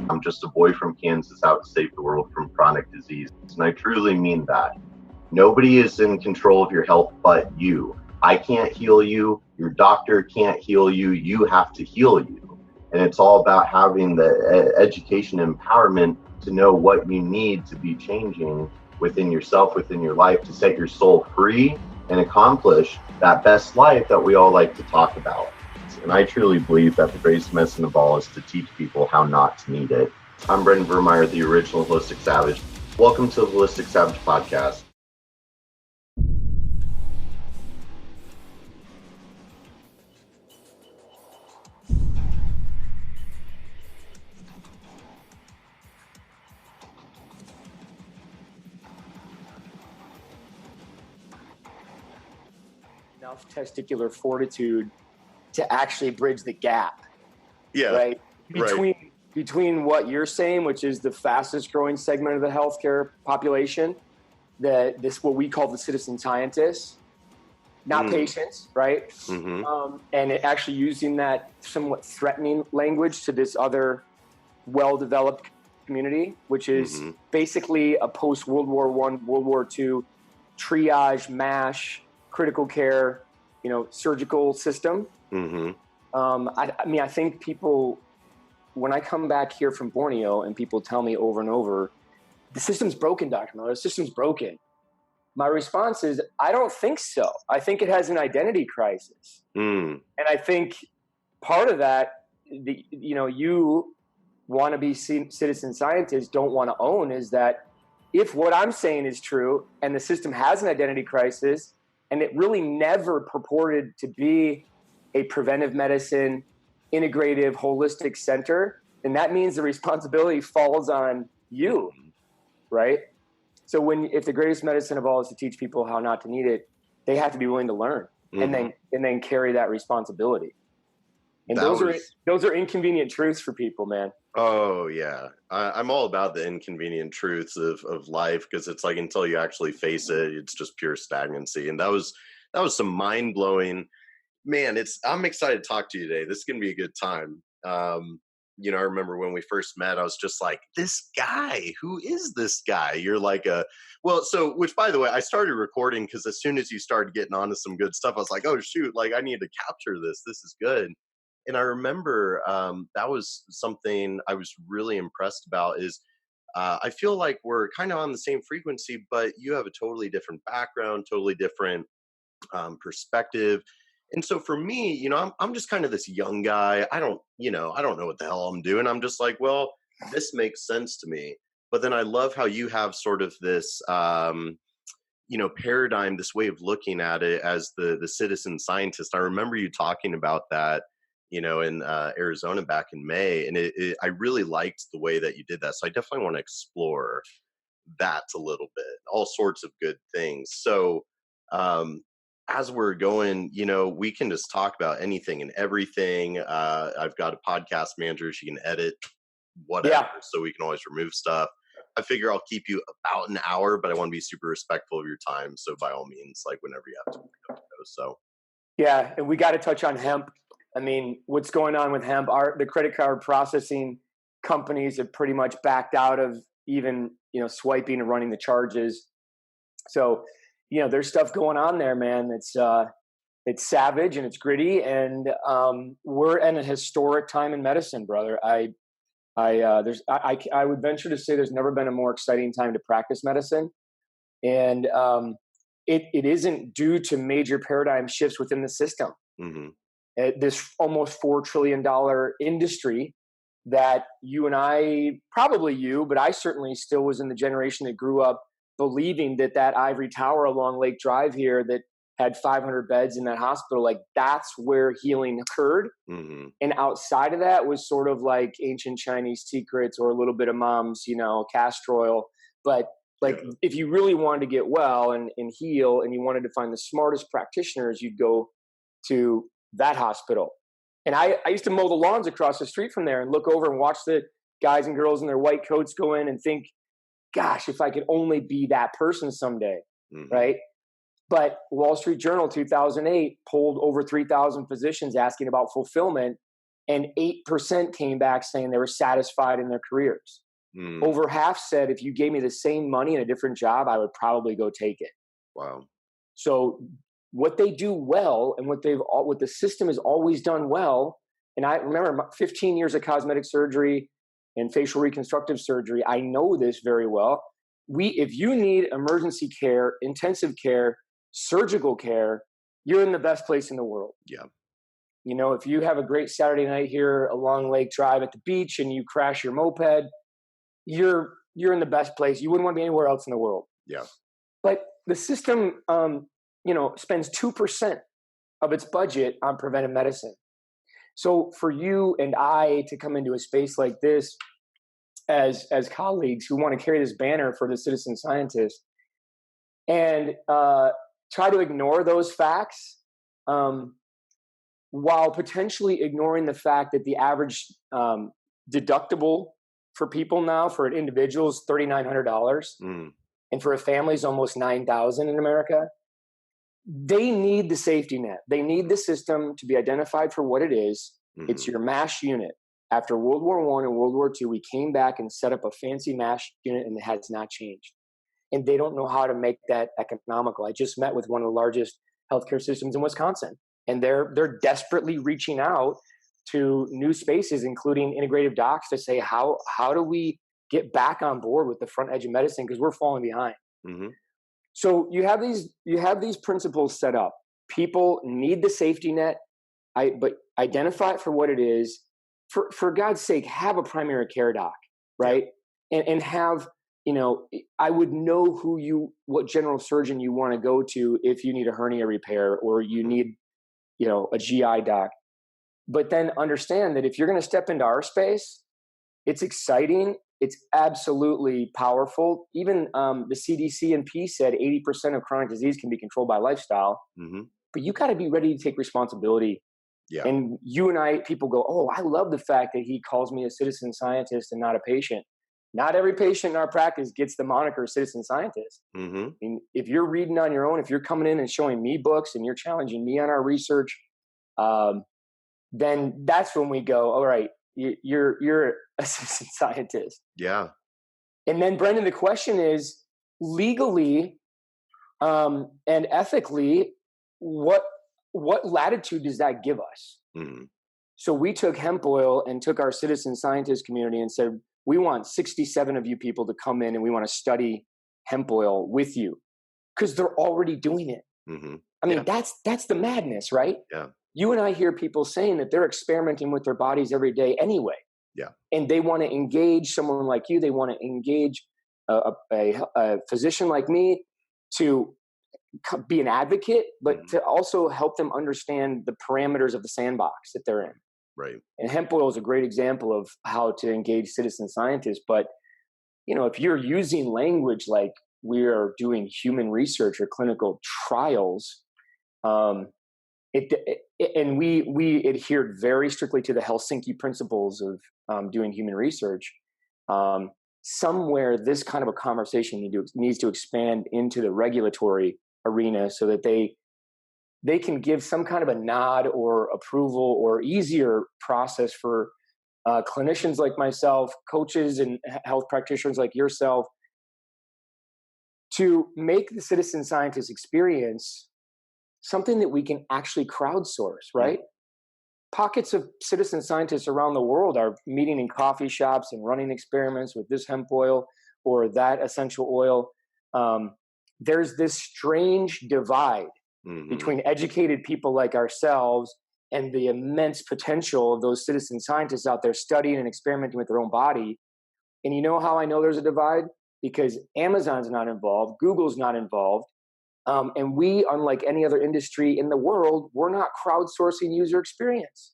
I'm just a boy from Kansas out to save the world from chronic disease. And I truly mean that. Nobody is in control of your health but you. I can't heal you. Your doctor can't heal you. You have to heal you. And it's all about having the education and empowerment to know what you need to be changing within yourself, within your life, to set your soul free and accomplish that best life that we all like to talk about. And I truly believe that the greatest medicine of all is to teach people how not to need it. I'm Brendan Vermeyer, the original Holistic Savage. Welcome to the Holistic Savage podcast. Enough testicular fortitude to actually bridge the gap. Yeah. Right? Between what you're saying, which is the fastest growing segment of the healthcare population, what we call the citizen scientists, not patients, right? Mm-hmm. And actually using that somewhat threatening language to this other well-developed community, which is basically a post-World War I, World War II triage, MASH, critical care, surgical system. I think people, when I come back here from Borneo and people tell me over and over, the system's broken, Dr. Miller, the system's broken. My response is, I don't think so. I think it has an identity crisis. And I think part of that, you want to be citizen scientists don't want to own is that if what I'm saying is true and the system has an identity crisis and it really never purported to be a preventive medicine, integrative, holistic center, then that means the responsibility falls on you, right? So if the greatest medicine of all is to teach people how not to need it, they have to be willing to learn and then carry that responsibility. And those are inconvenient truths for people, man. Oh yeah. I'm all about the inconvenient truths of life, because it's like until you actually face it, it's just pure stagnancy. And that was some mind blowing, man. I'm excited to talk to you today. This is going to be a good time. I remember when we first met, I was just like, this guy, who is this guy? You're like which by the way, I started recording because as soon as you started getting onto some good stuff, I was like, oh shoot, like I need to capture this. This is good. And I remember that was something I was really impressed about is I feel like we're kind of on the same frequency, but you have a totally different background, totally different perspective. And so for me, I'm just kind of this young guy. I don't know what the hell I'm doing. I'm just like, well, this makes sense to me. But then I love how you have sort of this, paradigm, this way of looking at it as the citizen scientist. I remember you talking about that, in Arizona back in May. And I really liked the way that you did that. So I definitely want to explore that a little bit, all sorts of good things. So, as we're going, we can just talk about anything and everything. I've got a podcast manager. She can edit whatever, so we can always remove stuff. I figure I'll keep you about an hour, but I want to be super respectful of your time. So by all means, like whenever you have to go. So. Yeah. And we got to touch on hemp. I mean, what's going on with hemp? The credit card processing companies have pretty much backed out of even, swiping and running the charges. So, there's stuff going on there, man. It's savage and it's gritty, and we're in a historic time in medicine, brother. I would venture to say there's never been a more exciting time to practice medicine, and it isn't due to major paradigm shifts within the system. This almost $4 trillion industry that you and I, probably you, but I certainly still was in the generation that grew up believing that ivory tower along Lake Drive here that had 500 beds in that hospital, like that's where healing occurred. And outside of that was sort of like ancient Chinese secrets or a little bit of mom's, castor oil. But if you really wanted to get well and heal and you wanted to find the smartest practitioners, you'd go to that hospital. And I used to mow the lawns across the street from there and look over and watch the guys and girls in their white coats go in and think, gosh, if I could only be that person someday, right? But Wall Street Journal 2008 polled over 3,000 physicians asking about fulfillment, and 8% came back saying they were satisfied in their careers. Over half said, if you gave me the same money in a different job, I would probably go take it. Wow. So what they do well, and what the system has always done well, and I remember 15 years of cosmetic surgery and facial reconstructive surgery, I know this very well. If you need emergency care, intensive care, surgical care, you're in the best place in the world. Yeah. You know, if you have a great Saturday night here along Lake Drive at the beach and you crash your moped, you're in the best place. You wouldn't want to be anywhere else in the world. Yeah. But the system, spends 2% of its budget on preventive medicine. So for you and I to come into a space like this as colleagues who want to carry this banner for the citizen scientist and try to ignore those facts, while potentially ignoring the fact that the average deductible for people now, for an individual, is $3,900, and for a family is almost $9,000 in America. They need the safety net. They need the system to be identified for what it is. It's your MASH unit. After World War I and World War II, we came back and set up a fancy MASH unit, and it has not changed. And they don't know how to make that economical. I just met with one of the largest healthcare systems in Wisconsin, and they're desperately reaching out to new spaces, including integrative docs, to say, how do we get back on board with the front edge of medicine, because we're falling behind. So you have these principles set up. People need the safety net, but identify it for what it is. For God's sake, have a primary care doc, right? And have, I would know what general surgeon you want to go to if you need a hernia repair or you need, a GI doc. But then understand that if you're going to step into our space, it's exciting. It's absolutely powerful. Even the CDC and P said 80% of chronic disease can be controlled by lifestyle. But you got to be ready to take responsibility. Yeah. And you and I, people go, oh, I love the fact that he calls me a citizen scientist and not a patient. Not every patient in our practice gets the moniker citizen scientist. I mean, if you're reading on your own, if you're coming in and showing me books and you're challenging me on our research, then that's when we go, all right, you're a citizen scientist. Yeah. And then, Brendan, the question is, legally and ethically, what latitude does that give us? So we took hemp oil and took our citizen scientist community and said, we want 67 of you people to come in and we want to study hemp oil with you, because they're already doing it. I mean, that's the madness, right? Yeah. You and I hear people saying that they're experimenting with their bodies every day anyway. Yeah. And they want to engage someone like you. They want to engage a physician like me to be an advocate, but to also help them understand the parameters of the sandbox that they're in. Right. And hemp oil is a great example of how to engage citizen scientists. But, if you're using language like we are doing human research or clinical trials, and we adhered very strictly to the Helsinki principles of doing human research. Somewhere this kind of a conversation needs to expand into the regulatory arena so that they can give some kind of a nod or approval or easier process for clinicians like myself, coaches and health practitioners like yourself, to make the citizen scientist experience something that we can actually crowdsource, right? Pockets of citizen scientists around the world are meeting in coffee shops and running experiments with this hemp oil or that essential oil. There's this strange divide between educated people like ourselves and the immense potential of those citizen scientists out there studying and experimenting with their own body. And you know how I know there's a divide? Because Amazon's not involved, Google's not involved. And we, unlike any other industry in the world, we're not crowdsourcing user experience.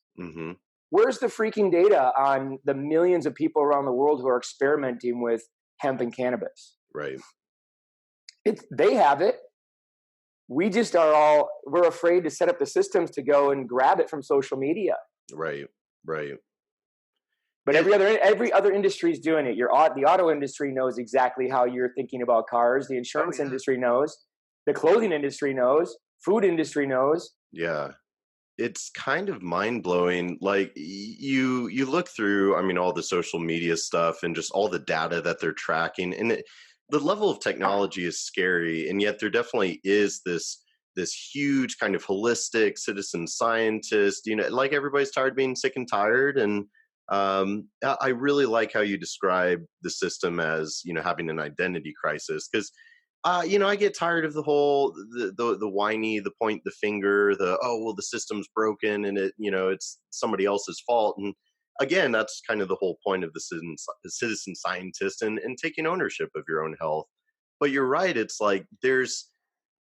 Where's the freaking data on the millions of people around the world who are experimenting with hemp and cannabis? Right. They have it. We just we're afraid to set up the systems to go and grab it from social media. Right. Right. But every other industry is doing it. The auto industry knows exactly how you're thinking about cars. The insurance industry knows. The clothing industry knows. Food industry knows. Yeah. it's kind of mind blowing. Like you look through, I mean, all the social media stuff and just all the data that they're tracking, and the level of technology is scary, and yet there definitely is this huge kind of holistic citizen scientist. You know, like everybody's tired of being sick and tired, and I really like how you describe the system as, you know, having an identity crisis, because you know, I get tired of the whole the whiny, the point the finger, the oh well the system's broken and it, you know, it's somebody else's fault. And again, that's kind of the whole point of the citizen scientist, and taking ownership of your own health. But you're right, it's like there's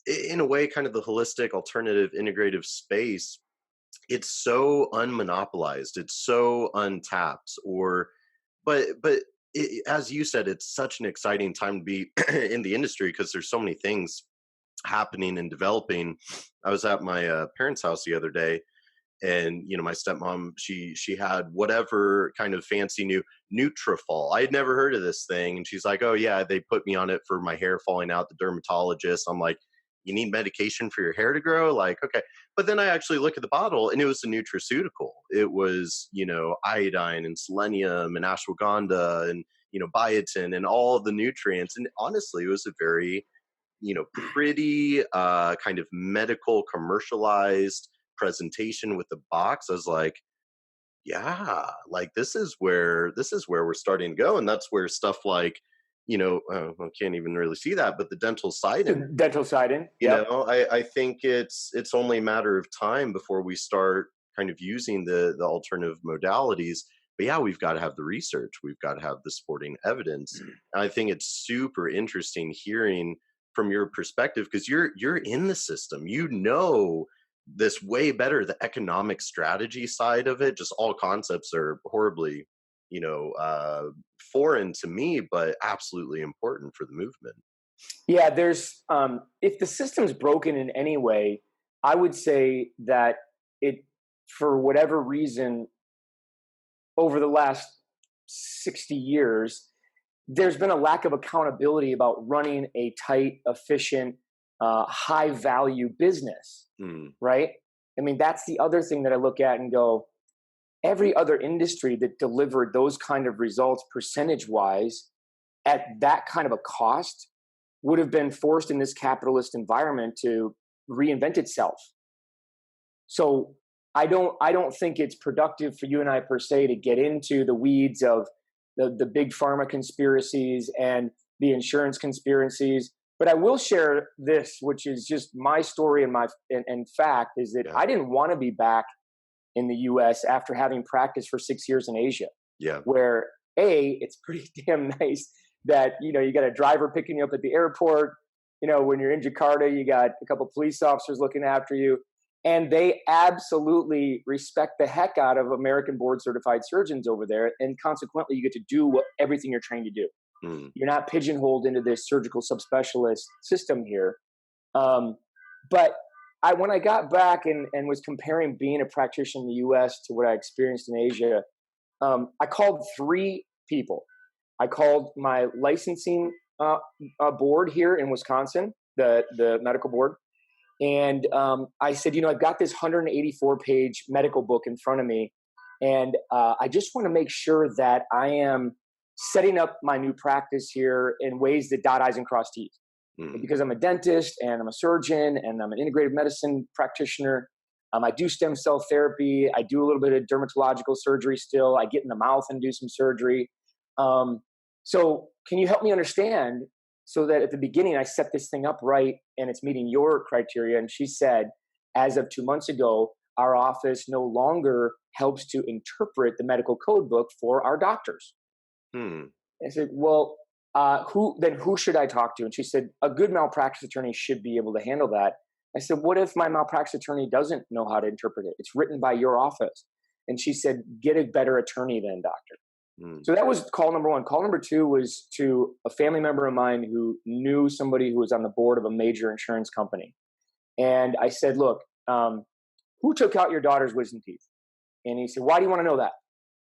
in a way kind of the holistic alternative integrative space, it's so unmonopolized, it's so untapped, or but as you said, it's such an exciting time to be in the industry because there's so many things happening and developing. I was at my parents' house the other day, and you know, my stepmom, she had whatever kind of fancy new Nutrafol. I had never heard of this thing, and she's like, "Oh yeah, they put me on it for my hair falling out." The dermatologist. I'm like, "You need medication for your hair to grow?" Like, okay. But then I actually look at the bottle, and it was a nutraceutical. It was, you know, iodine and selenium and ashwagandha and, you know, biotin and all of the nutrients. And honestly, it was a very, you know, pretty kind of medical commercialized presentation with the box. I was like, yeah, like this is where we're starting to go. And that's where stuff like, you know, I can't even really see that, but the dental siding, Dental siding. you Yep. know, I think it's only a matter of time before we start kind of using the alternative modalities. But yeah, we've got to have the research, we've got to have the supporting evidence. And I think it's super interesting hearing from your perspective, because you're in the system, you know, this way better. The economic strategy side of it, just all concepts are horribly, you know, foreign to me, but absolutely important for the movement. Yeah, there's if the system's broken in any way, I would say that it, for whatever reason, over the last 60 years, there's been a lack of accountability about running a tight, efficient, high value business, Mm, right? I mean, that's the other thing that I look at and go, every other industry that delivered those kind of results percentage wise at that kind of a cost would have been forced in this capitalist environment to reinvent itself. So I don't think it's productive for you and I per se to get into the weeds of the big pharma conspiracies and the insurance conspiracies. But I will share this, which is just my story and fact, is that yeah, I didn't want to be back in the US after having practiced for 6 years in Asia, yeah. where it's pretty damn nice that, you know, you got a driver picking you up at the airport. You know, when you're in Jakarta, you got a couple police officers looking after you. And they absolutely respect the heck out of American board certified surgeons over there. And consequently, you get to do everything you're trained to do. Mm, You're not pigeonholed into this surgical subspecialist system here. But when I got back and was comparing being a practitioner in the US to what I experienced in Asia, I called three people. I called my licensing board here in Wisconsin, the medical board. And I said, you know, I've got this 184-page medical book in front of me. And I just want to make sure that I am setting up my new practice here in ways that dot I's and cross T's. mm, Because I'm a dentist and I'm a surgeon and I'm an integrative medicine practitioner. I do stem cell therapy. I do a little bit of dermatological surgery still. I get in the mouth and do some surgery. So can you help me understand so that at the beginning I set this thing up right and it's meeting your criteria? And she said, as of 2 months ago, our office no longer helps to interpret the medical code book for our doctors. mm, I said, well, who should I talk to? And she said, a good malpractice attorney should be able to handle that. I said, what if my malpractice attorney doesn't know how to interpret it? It's written by your office. And she said, get a better attorney then, doctor. mm, So that was call number one. Call number two was to a family member of mine who knew somebody who was on the board of a major insurance company. And I said, look, who took out your daughter's wisdom teeth? And he said, why do you want to know that?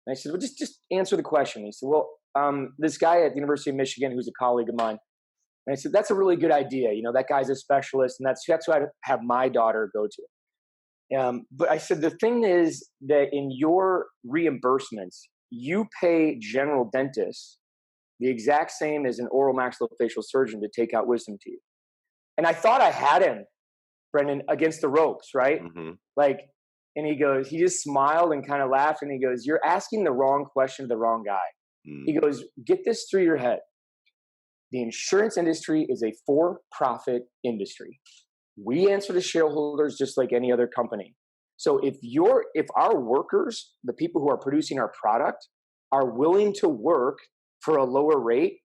And I said, well, just answer the question. He said, well, this guy at the University of Michigan, who's a colleague of mine. And I said, that's a really good idea. You know, that guy's a specialist, and that's who I'd have my daughter go to. But I said, the thing is that in your reimbursements, you pay general dentists the exact same as an oral maxillofacial surgeon to take out wisdom teeth. And I thought I had him, Brendan, against the ropes, right? Mm-hmm. Like, and he just smiled and kind of laughed. And he goes, you're asking the wrong question to the wrong guy. Mm-hmm. He goes, get this through your head. The insurance industry is a for-profit industry. We answer to shareholders just like any other company. So if our workers, the people who are producing our product, are willing to work for a lower rate,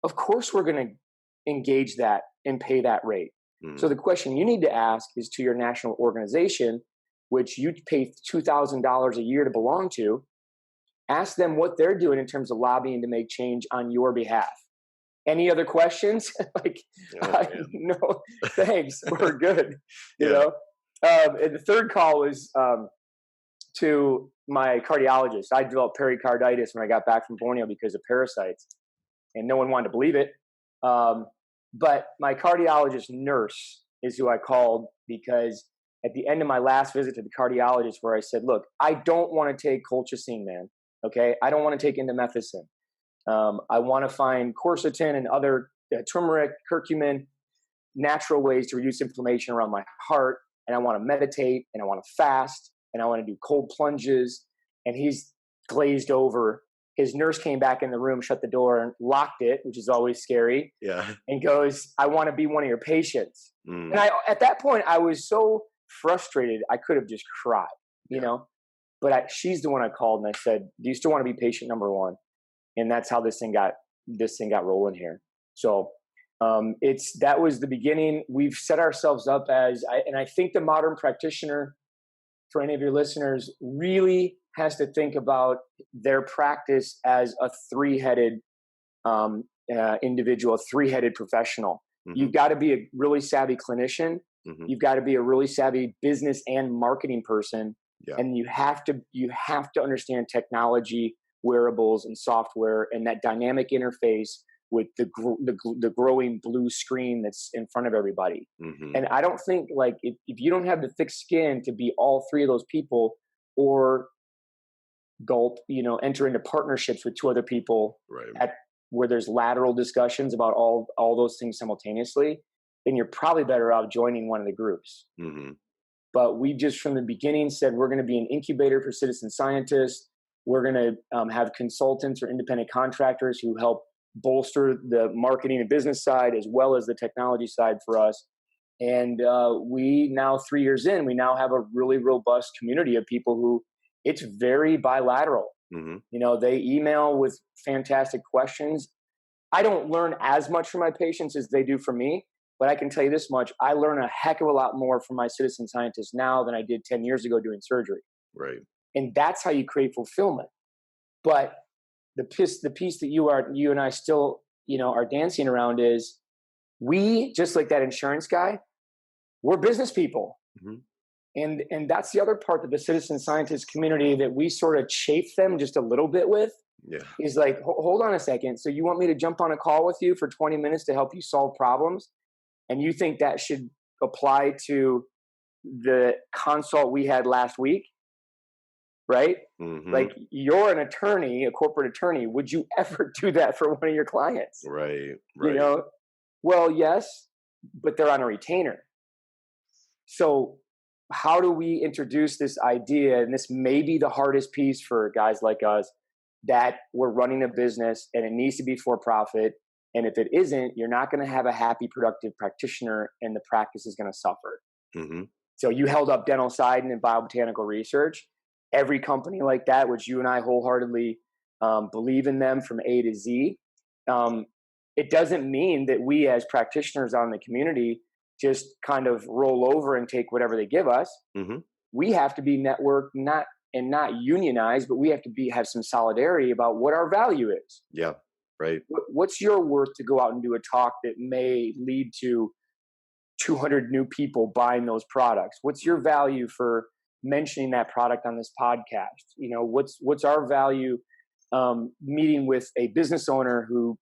of course we're going to engage that and pay that rate. Mm-hmm. So the question you need to ask is to your national organization, which you pay $2,000 a year to belong to. Ask them what they're doing in terms of lobbying to make change on your behalf. Any other questions? No, thanks. We're good. You know. And the third call was to my cardiologist. I developed pericarditis when I got back from Borneo because of parasites, and no one wanted to believe it. But my cardiologist nurse is who I called because at the end of my last visit to the cardiologist, where I said, "Look, I don't want to take colchicine, man. Okay, I don't want to take indomethacin. I want to find quercetin and other turmeric, curcumin, natural ways to reduce inflammation around my heart. And I want to meditate, and I want to fast, and I want to do cold plunges." And he's glazed over. His nurse came back in the room, shut the door, and locked it, which is always scary. Yeah. And goes, "I want to be one of your patients." Mm. And at that point, I was so frustrated, I could have just cried, you know. But she's the one I called, and I said, "Do you still want to be patient number one?" And that's how this thing got rolling here. So that was the beginning. We've set ourselves up and I think the modern practitioner, for any of your listeners, really has to think about their practice as a three-headed individual, a three-headed professional. Mm-hmm. You've got to be a really savvy clinician. Mm-hmm. You've got to be a really savvy business and marketing person. Yeah. And you have to understand technology, wearables, and software, and that dynamic interface with the growing blue screen that's in front of everybody. Mm-hmm. And I don't think, like, if you don't have the thick skin to be all three of those people, or enter into partnerships with two other people, right, where there's lateral discussions about all those things simultaneously, then you're probably better off joining one of the groups. Mm-hmm. But we just from the beginning said we're going to be an incubator for citizen scientists. We're going to have consultants or independent contractors who help bolster the marketing and business side as well as the technology side for us. And we now, 3 years in, we now have a really robust community of people who it's very bilateral. Mm-hmm. They email with fantastic questions. I don't learn as much from my patients as they do from me, but I can tell you this much. I learn a heck of a lot more from my citizen scientists now than I did 10 years ago doing surgery. Right. And that's how you create fulfillment. But the piece that you and I still, are dancing around is we, just like that insurance guy, we're business people. Mm-hmm. And that's the other part of the citizen scientist community that we sort of chafe them just a little bit with. Yeah. Is like, hold on a second. So you want me to jump on a call with you for 20 minutes to help you solve problems? And you think that should apply to the consult we had last week? Right? Mm-hmm. Like, you're an attorney, a corporate attorney. Would you ever do that for one of your clients? Right. Well, yes, but they're on a retainer. So how do we introduce this idea? And this may be the hardest piece for guys like us, that we're running a business and it needs to be for profit. And if it isn't, you're not going to have a happy, productive practitioner, and the practice is going to suffer. Mm-hmm. So you held up dental science and biobotanical research. Every company like that, which you and I wholeheartedly believe in them from A to Z, it doesn't mean that we as practitioners out in the community just kind of roll over and take whatever they give us. Mm-hmm. We have to be networked, not unionized, but we have to have some solidarity about what our value is. Yeah, right. What's your worth to go out and do a talk that may lead to 200 new people buying those products? What's your value for mentioning that product on this podcast? What's our value meeting with a business owner who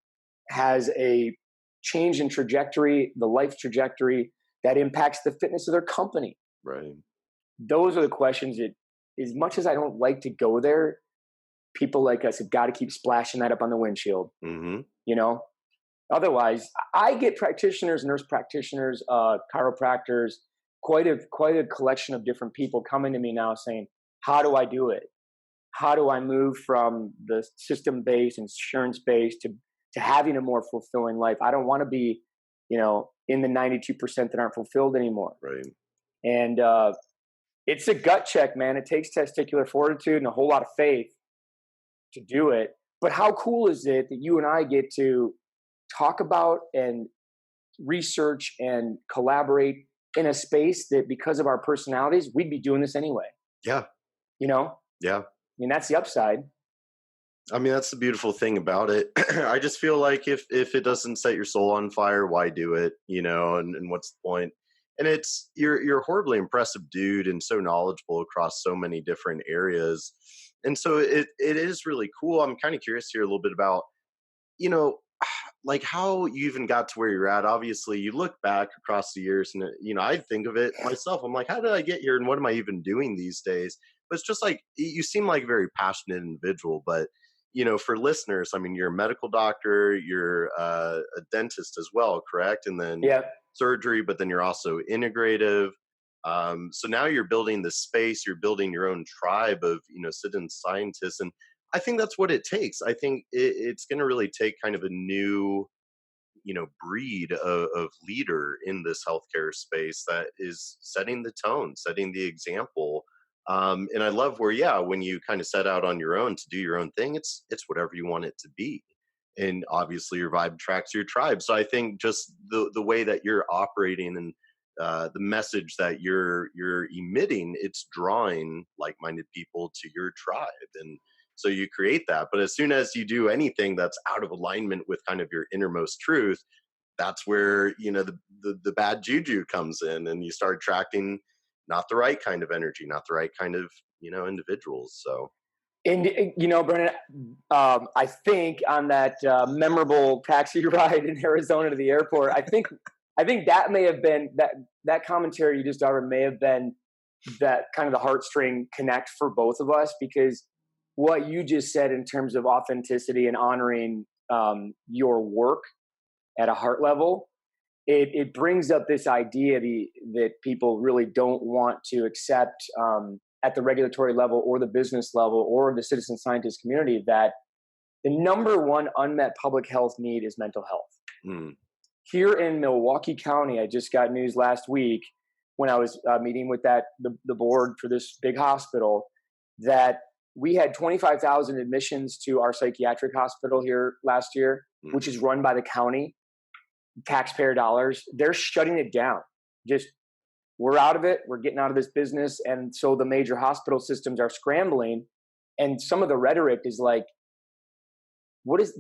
has a change in trajectory, the life trajectory that impacts the fitness of their company? Right. those are the questions that, as much as I don't like to go there, people like us have got to keep splashing that up on the windshield. Mm-hmm. You know, otherwise, I get practitioners, nurse practitioners, chiropractors, quite a collection of different people coming to me now saying, "How do I do it? How do I move from the system-based, insurance-based to having a more fulfilling life? I don't want to be, in the 92% that aren't fulfilled anymore." Right. And it's a gut check, man. It takes testicular fortitude and a whole lot of faith to do it. But how cool is it that you and I get to talk about and research and collaborate in a space that, because of our personalities, we'd be doing this anyway? Yeah. Yeah. I mean, that's the upside. I mean, that's the beautiful thing about it. I just feel like if it doesn't set your soul on fire, why do it? And what's the point? And you're a horribly impressive dude and so knowledgeable across so many different areas. And so it is really cool. I'm kind of curious here a little bit about, like how you even got to where you're at. Obviously, you look back across the years and, I think of it myself. I'm like, how did I get here? And what am I even doing these days? But it's just like, you seem like a very passionate individual, but for listeners, I mean, you're a medical doctor, you're a dentist as well, correct? And then surgery, but then you're also integrative. So now you're building this space, you're building your own tribe of, citizen scientists. And I think that's what it takes. I think it's going to really take kind of a new, breed of leader in this healthcare space that is setting the tone, setting the example. And I love where, when you kind of set out on your own to do your own thing, it's whatever you want it to be. And obviously your vibe tracks your tribe. So I think just the way that you're operating and the message that you're emitting, it's drawing like-minded people to your tribe. And so you create that. But as soon as you do anything that's out of alignment with kind of your innermost truth, that's where, the bad juju comes in, and you start attracting not the right kind of energy, not the right kind of, individuals. So. And, Brennan, I think on that memorable taxi ride in Arizona to the airport, I think that may have been that commentary you just offered may have been that kind of the heartstring connect for both of us, because what you just said in terms of authenticity and honoring your work at a heart level, it brings up this idea that people really don't want to accept at the regulatory level or the business level or the citizen scientist community, that the number one unmet public health need is mental health. Mm. Here in Milwaukee County, I just got news last week when I was meeting with the board for this big hospital, that we had 25,000 admissions to our psychiatric hospital here last year, which is run by the county, taxpayer dollars. They're shutting it down. Just, we're out of it. We're getting out of this business. And so the major hospital systems are scrambling. And some of the rhetoric is like,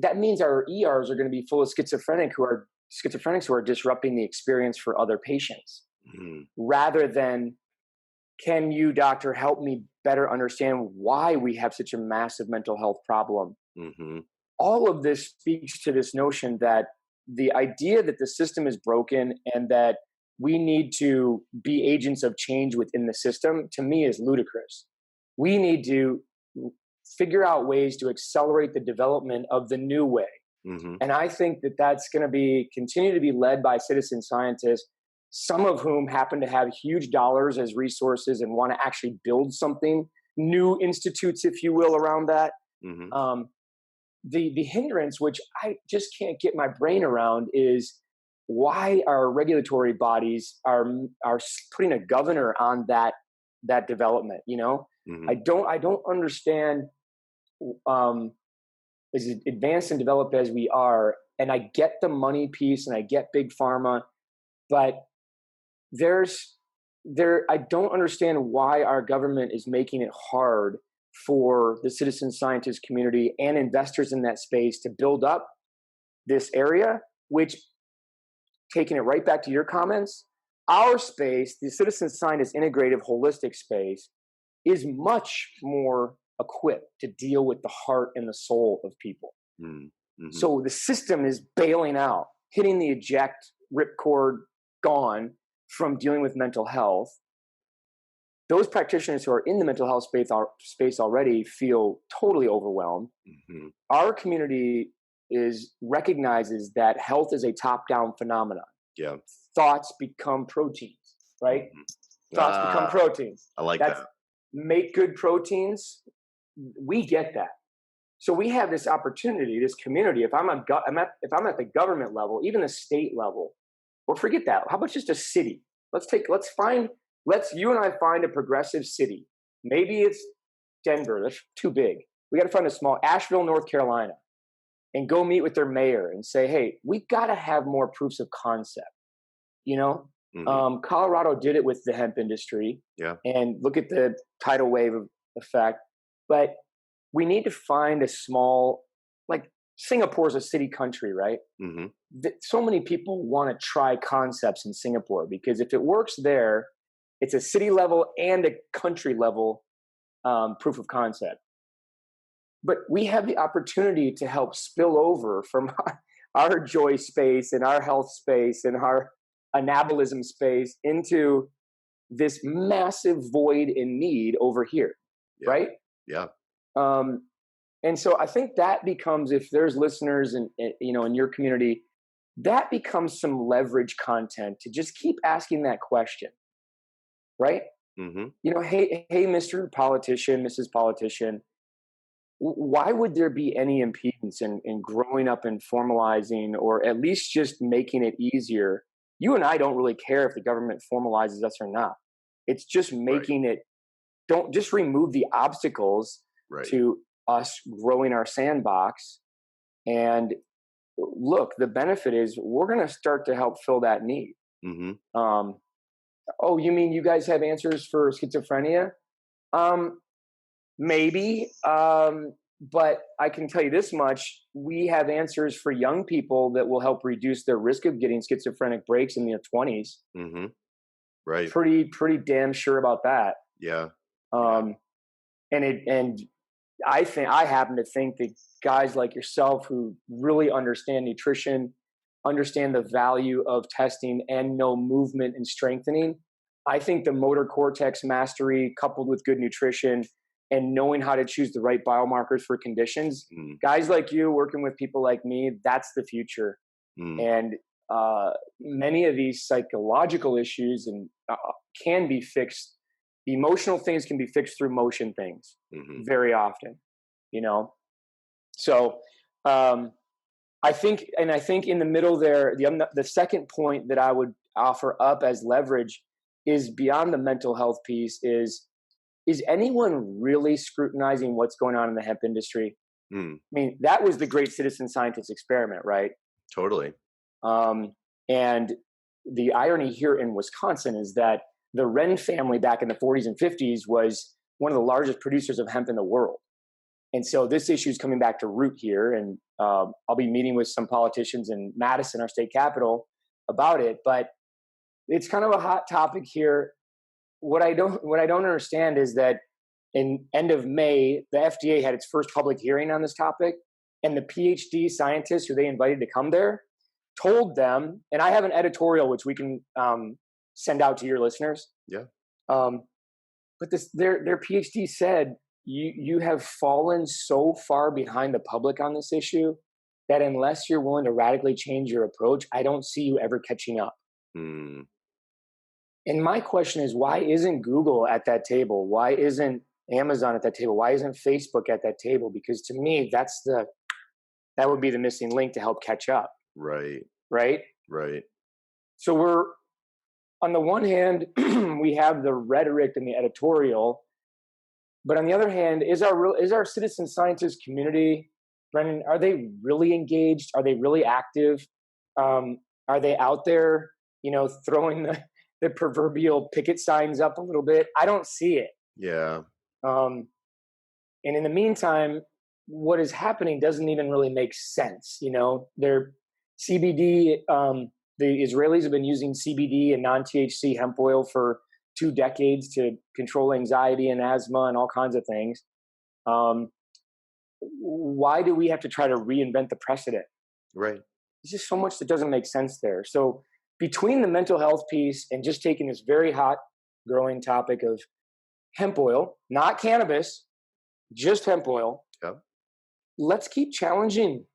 that means our ERs are going to be full of schizophrenics who are disrupting the experience for other patients, rather than, can you, doctor, help me better understand why we have such a massive mental health problem? Mm-hmm. All of this speaks to this notion that the idea that the system is broken and that we need to be agents of change within the system, to me, is ludicrous. We need to figure out ways to accelerate the development of the new way. Mm-hmm. And I think that that's going to continue to be led by citizen scientists, some of whom happen to have huge dollars as resources and want to actually build something, new institutes, if you will, around that. Mm-hmm. The hindrance, which I just can't get my brain around, is why our regulatory bodies are putting a governor on that development. Mm-hmm. I don't understand. As advanced and developed as we are, and I get the money piece and I get big pharma, but I don't understand why our government is making it hard for the citizen scientist community and investors in that space to build up this area, which, taking it right back to your comments, our space, the citizen scientist integrative holistic space, is much more equipped to deal with the heart and the soul of people. Mm-hmm. So the system is bailing out, hitting the eject, ripcord, gone from dealing with mental health. those practitioners who are in the mental health space already feel totally overwhelmed. Mm-hmm. Our community recognizes that health is a top-down phenomenon. Yeah. Thoughts become proteins, right? Mm-hmm. Thoughts become proteins. I like that. Make good proteins. We get that. So we have this opportunity, this community. If I'm at the government level, even the state level, or forget that. How about just a city? Let's you and I find a progressive city. Maybe it's Denver. That's too big. We got to find a small Asheville, North Carolina, and go meet with their mayor and say, hey, we got to have more proofs of concept. Colorado did it with the hemp industry. Yeah. And look at the tidal wave effect. But we need to find a small, like Singapore's a city country, right? Mm-hmm. So many people want to try concepts in Singapore because if it works there, it's a city level and a country level proof of concept. But we have the opportunity to help spill over from our joy space and our health space and our anabolism space into this massive void in need over here, right? Yeah. And so I think that becomes, if there's listeners in your community, that becomes some leverage content to just keep asking that question, right? Mm-hmm. Hey, Mr. Politician, Mrs. Politician, why would there be any impedance in growing up and formalizing, or at least just making it easier? You and I don't really care if the government formalizes us or not. It's just making it, don't just remove the obstacles to us growing our sandbox. And look, the benefit is we're going to start to help fill that need. Mm-hmm. Oh, you mean you guys have answers for schizophrenia? Maybe. But I can tell you this much. We have answers for young people that will help reduce their risk of getting schizophrenic breaks in their 20s. Mm-hmm. Right. Pretty damn sure about that. Yeah. And I happen to think that guys like yourself who really understand nutrition, understand the value of testing and know movement and strengthening, I think the motor cortex mastery coupled with good nutrition and knowing how to choose the right biomarkers for conditions, guys like you working with people like me, that's the future. And many of these psychological issues can be fixed. Emotional things can be fixed through motion things very often, So I think in the middle there, the second point that I would offer up as leverage is beyond the mental health piece is anyone really scrutinizing what's going on in the hemp industry? I mean, that was the great citizen scientist experiment, right? Totally. And the irony here in Wisconsin is that the Wren family back in the 40s and 50s was one of the largest producers of hemp in the world. And so this issue is coming back to root here. And I'll be meeting with some politicians in Madison, our state capital, about it. But it's kind of a hot topic here. What I don't understand is that in end of May, the FDA had its first public hearing on this topic, and the PhD scientists who they invited to come there told them, and I have an editorial which we can send out to your listeners. Yeah. But their PhD said you have fallen so far behind the public on this issue that unless you're willing to radically change your approach, I don't see you ever catching up. And my question is, why isn't Google at that table? Why isn't Amazon at that table? Why isn't Facebook at that table? Because to me, that would be the missing link to help catch up. Right. So we're, on the one hand, we have the rhetoric and the editorial, but on the other hand, is our citizen scientist community, Brendan, are they really engaged? Are they really active? Are they out there, throwing the proverbial picket signs up a little bit? I don't see it. Yeah. And in the meantime, what is happening doesn't even really make sense. Their CBD, the Israelis have been using CBD and non-THC hemp oil for 2 decades to control anxiety and asthma and all kinds of things. Why do we have to try to reinvent the precedent? Right. There's just so much that doesn't make sense there. So between the mental health piece and just taking this very hot growing topic of hemp oil, not cannabis, just hemp oil. Yep. Let's keep challenging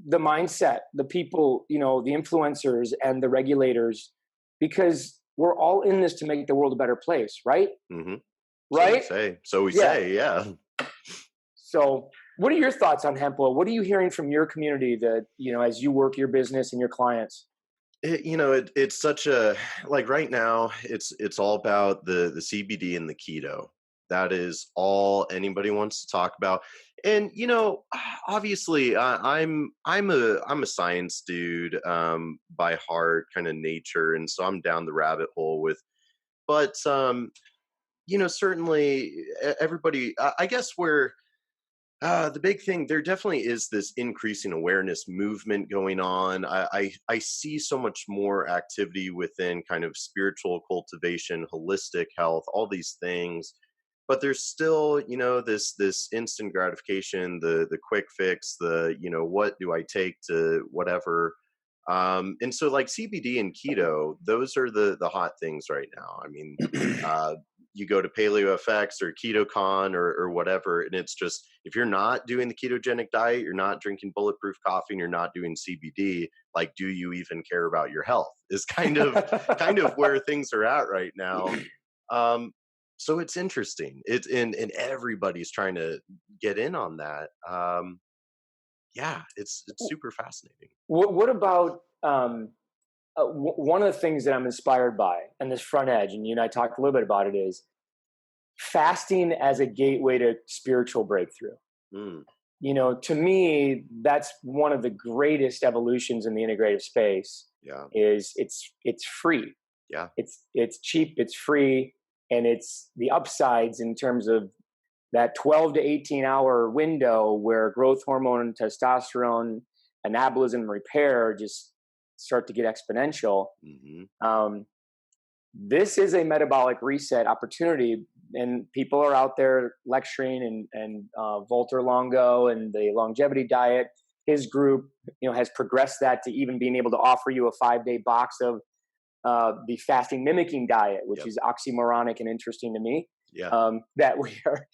the mindset, the people, the influencers and the regulators, because we're all in this to make the world a better place, right? Mm-hmm. Right? So we say, yeah. So what are your thoughts on hemp oil? What are you hearing from your community that, as you work your business and your clients? It's such a, like right now, it's all about the CBD and the keto. That is all anybody wants to talk about. And obviously, I'm a science dude by heart, kind of nature, and so I'm down the rabbit hole with. But certainly everybody. I guess where the big thing, there definitely is this increasing awareness movement going on. I see so much more activity within kind of spiritual cultivation, holistic health, all these things. But there's still, this instant gratification, the quick fix, what do I take to whatever. And so like CBD and keto, those are the hot things right now. I mean, you go to Paleo FX or KetoCon or whatever, and it's just, if you're not doing the ketogenic diet, you're not drinking bulletproof coffee, and you're not doing CBD, like, do you even care about your health? Is kind of where things are at right now. So it's interesting. It's and everybody's trying to get in on that. Yeah, it's super fascinating. What about one of the things that I'm inspired by on this front edge, and you and I talked a little bit about it, is fasting as a gateway to spiritual breakthrough. Mm. To me, that's one of the greatest evolutions in the integrative space. Yeah, is it's free. Yeah, it's cheap, it's free, and it's the upsides in terms of that 12 to 18 hour window where growth hormone, testosterone, anabolism, repair just start to get exponential. Mm-hmm. This is a metabolic reset opportunity, and people are out there lecturing, and Walter Longo and the longevity diet, his group, has progressed that to even being able to offer you a 5-day box of the fasting mimicking diet, which is oxymoronic and interesting to me. Yeah. That we are,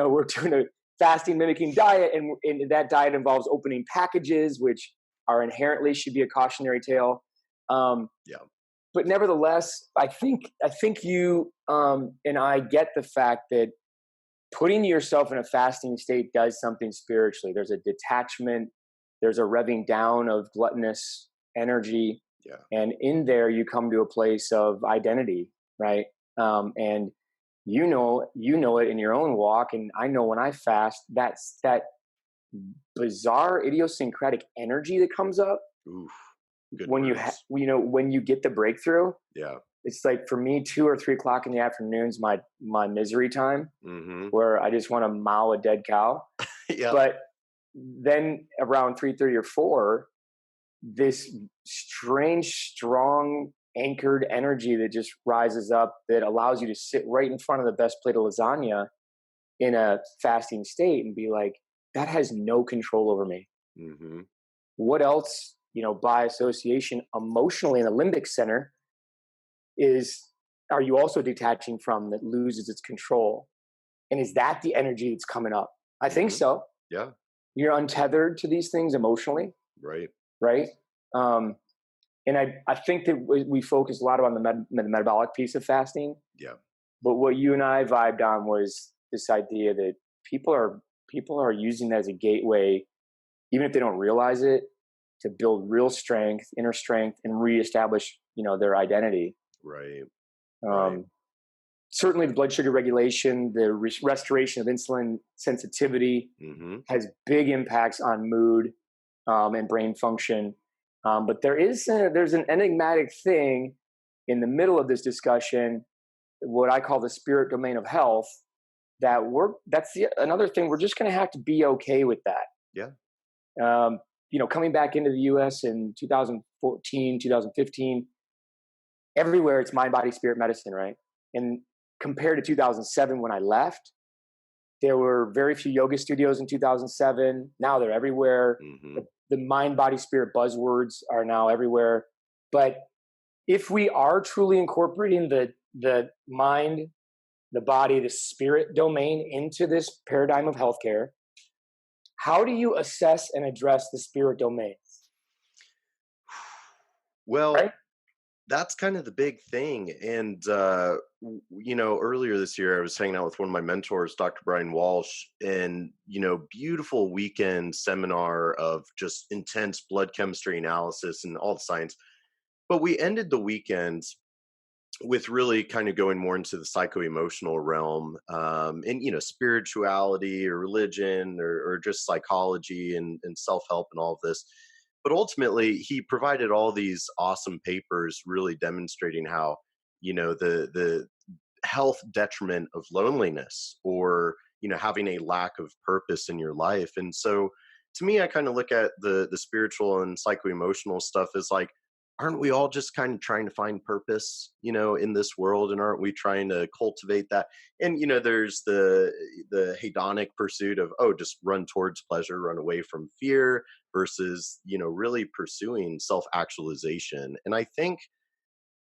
we're doing a fasting mimicking diet, and that diet involves opening packages, which are inherently should be a cautionary tale. But nevertheless, I think you and I get the fact that putting yourself in a fasting state does something spiritually. There's a detachment, there's a revving down of gluttonous energy. Yeah. And in there, you come to a place of identity, right? And you know it in your own walk, and I know when I fast, that's that bizarre idiosyncratic energy that comes up. Oof, when when you get the breakthrough. Yeah. It's like, for me, 2 or 3 o'clock in the afternoons, my misery time, where I just want to mow a dead cow. Yeah. But then around 3:30 or 4, this strange, strong, anchored energy that just rises up that allows you to sit right in front of the best plate of lasagna in a fasting state and be like, that has no control over me. Mm-hmm. What else, by association, emotionally in the limbic center, are you also detaching from that loses its control? And is that the energy that's coming up? I think so. Yeah. You're untethered to these things emotionally. Right. Right. And I think that we focus a lot on the metabolic piece of fasting. Yeah. But what you and I vibed on was this idea that people are using that as a gateway, even if they don't realize it, to build real strength, inner strength, and reestablish, their identity. Right. Certainly the blood sugar regulation, the restoration of insulin sensitivity has big impacts on mood and brain function. But there's an enigmatic thing in the middle of this discussion, what I call the spirit domain of health, that's another thing. We're just going to have to be okay with that. Yeah. Coming back into the US in 2014, 2015, everywhere it's mind, body, spirit medicine, right? And compared to 2007 when I left, there were very few yoga studios in 2007. Now they're everywhere. The mind, body, spirit buzzwords are now everywhere. But if we are truly incorporating the mind, the body, the spirit domain into this paradigm of healthcare. How do you assess and address the spirit domain? Well, right? That's kind of the big thing. And, earlier this year, I was hanging out with one of my mentors, Dr. Brian Walsh, and, beautiful weekend seminar of just intense blood chemistry analysis and all the science. But we ended the weekend with really kind of going more into the psycho-emotional realm, and spirituality or religion or just psychology and self-help and all of this. But ultimately, he provided all these awesome papers really demonstrating how the health detriment of loneliness, or having a lack of purpose in your life. And so to me, I kind of look at the spiritual and psycho-emotional stuff as like, aren't we all just kind of trying to find purpose, in this world? And aren't we trying to cultivate that? And, there's the hedonic pursuit of, oh, just run towards pleasure, run away from fear, versus, really pursuing self-actualization. And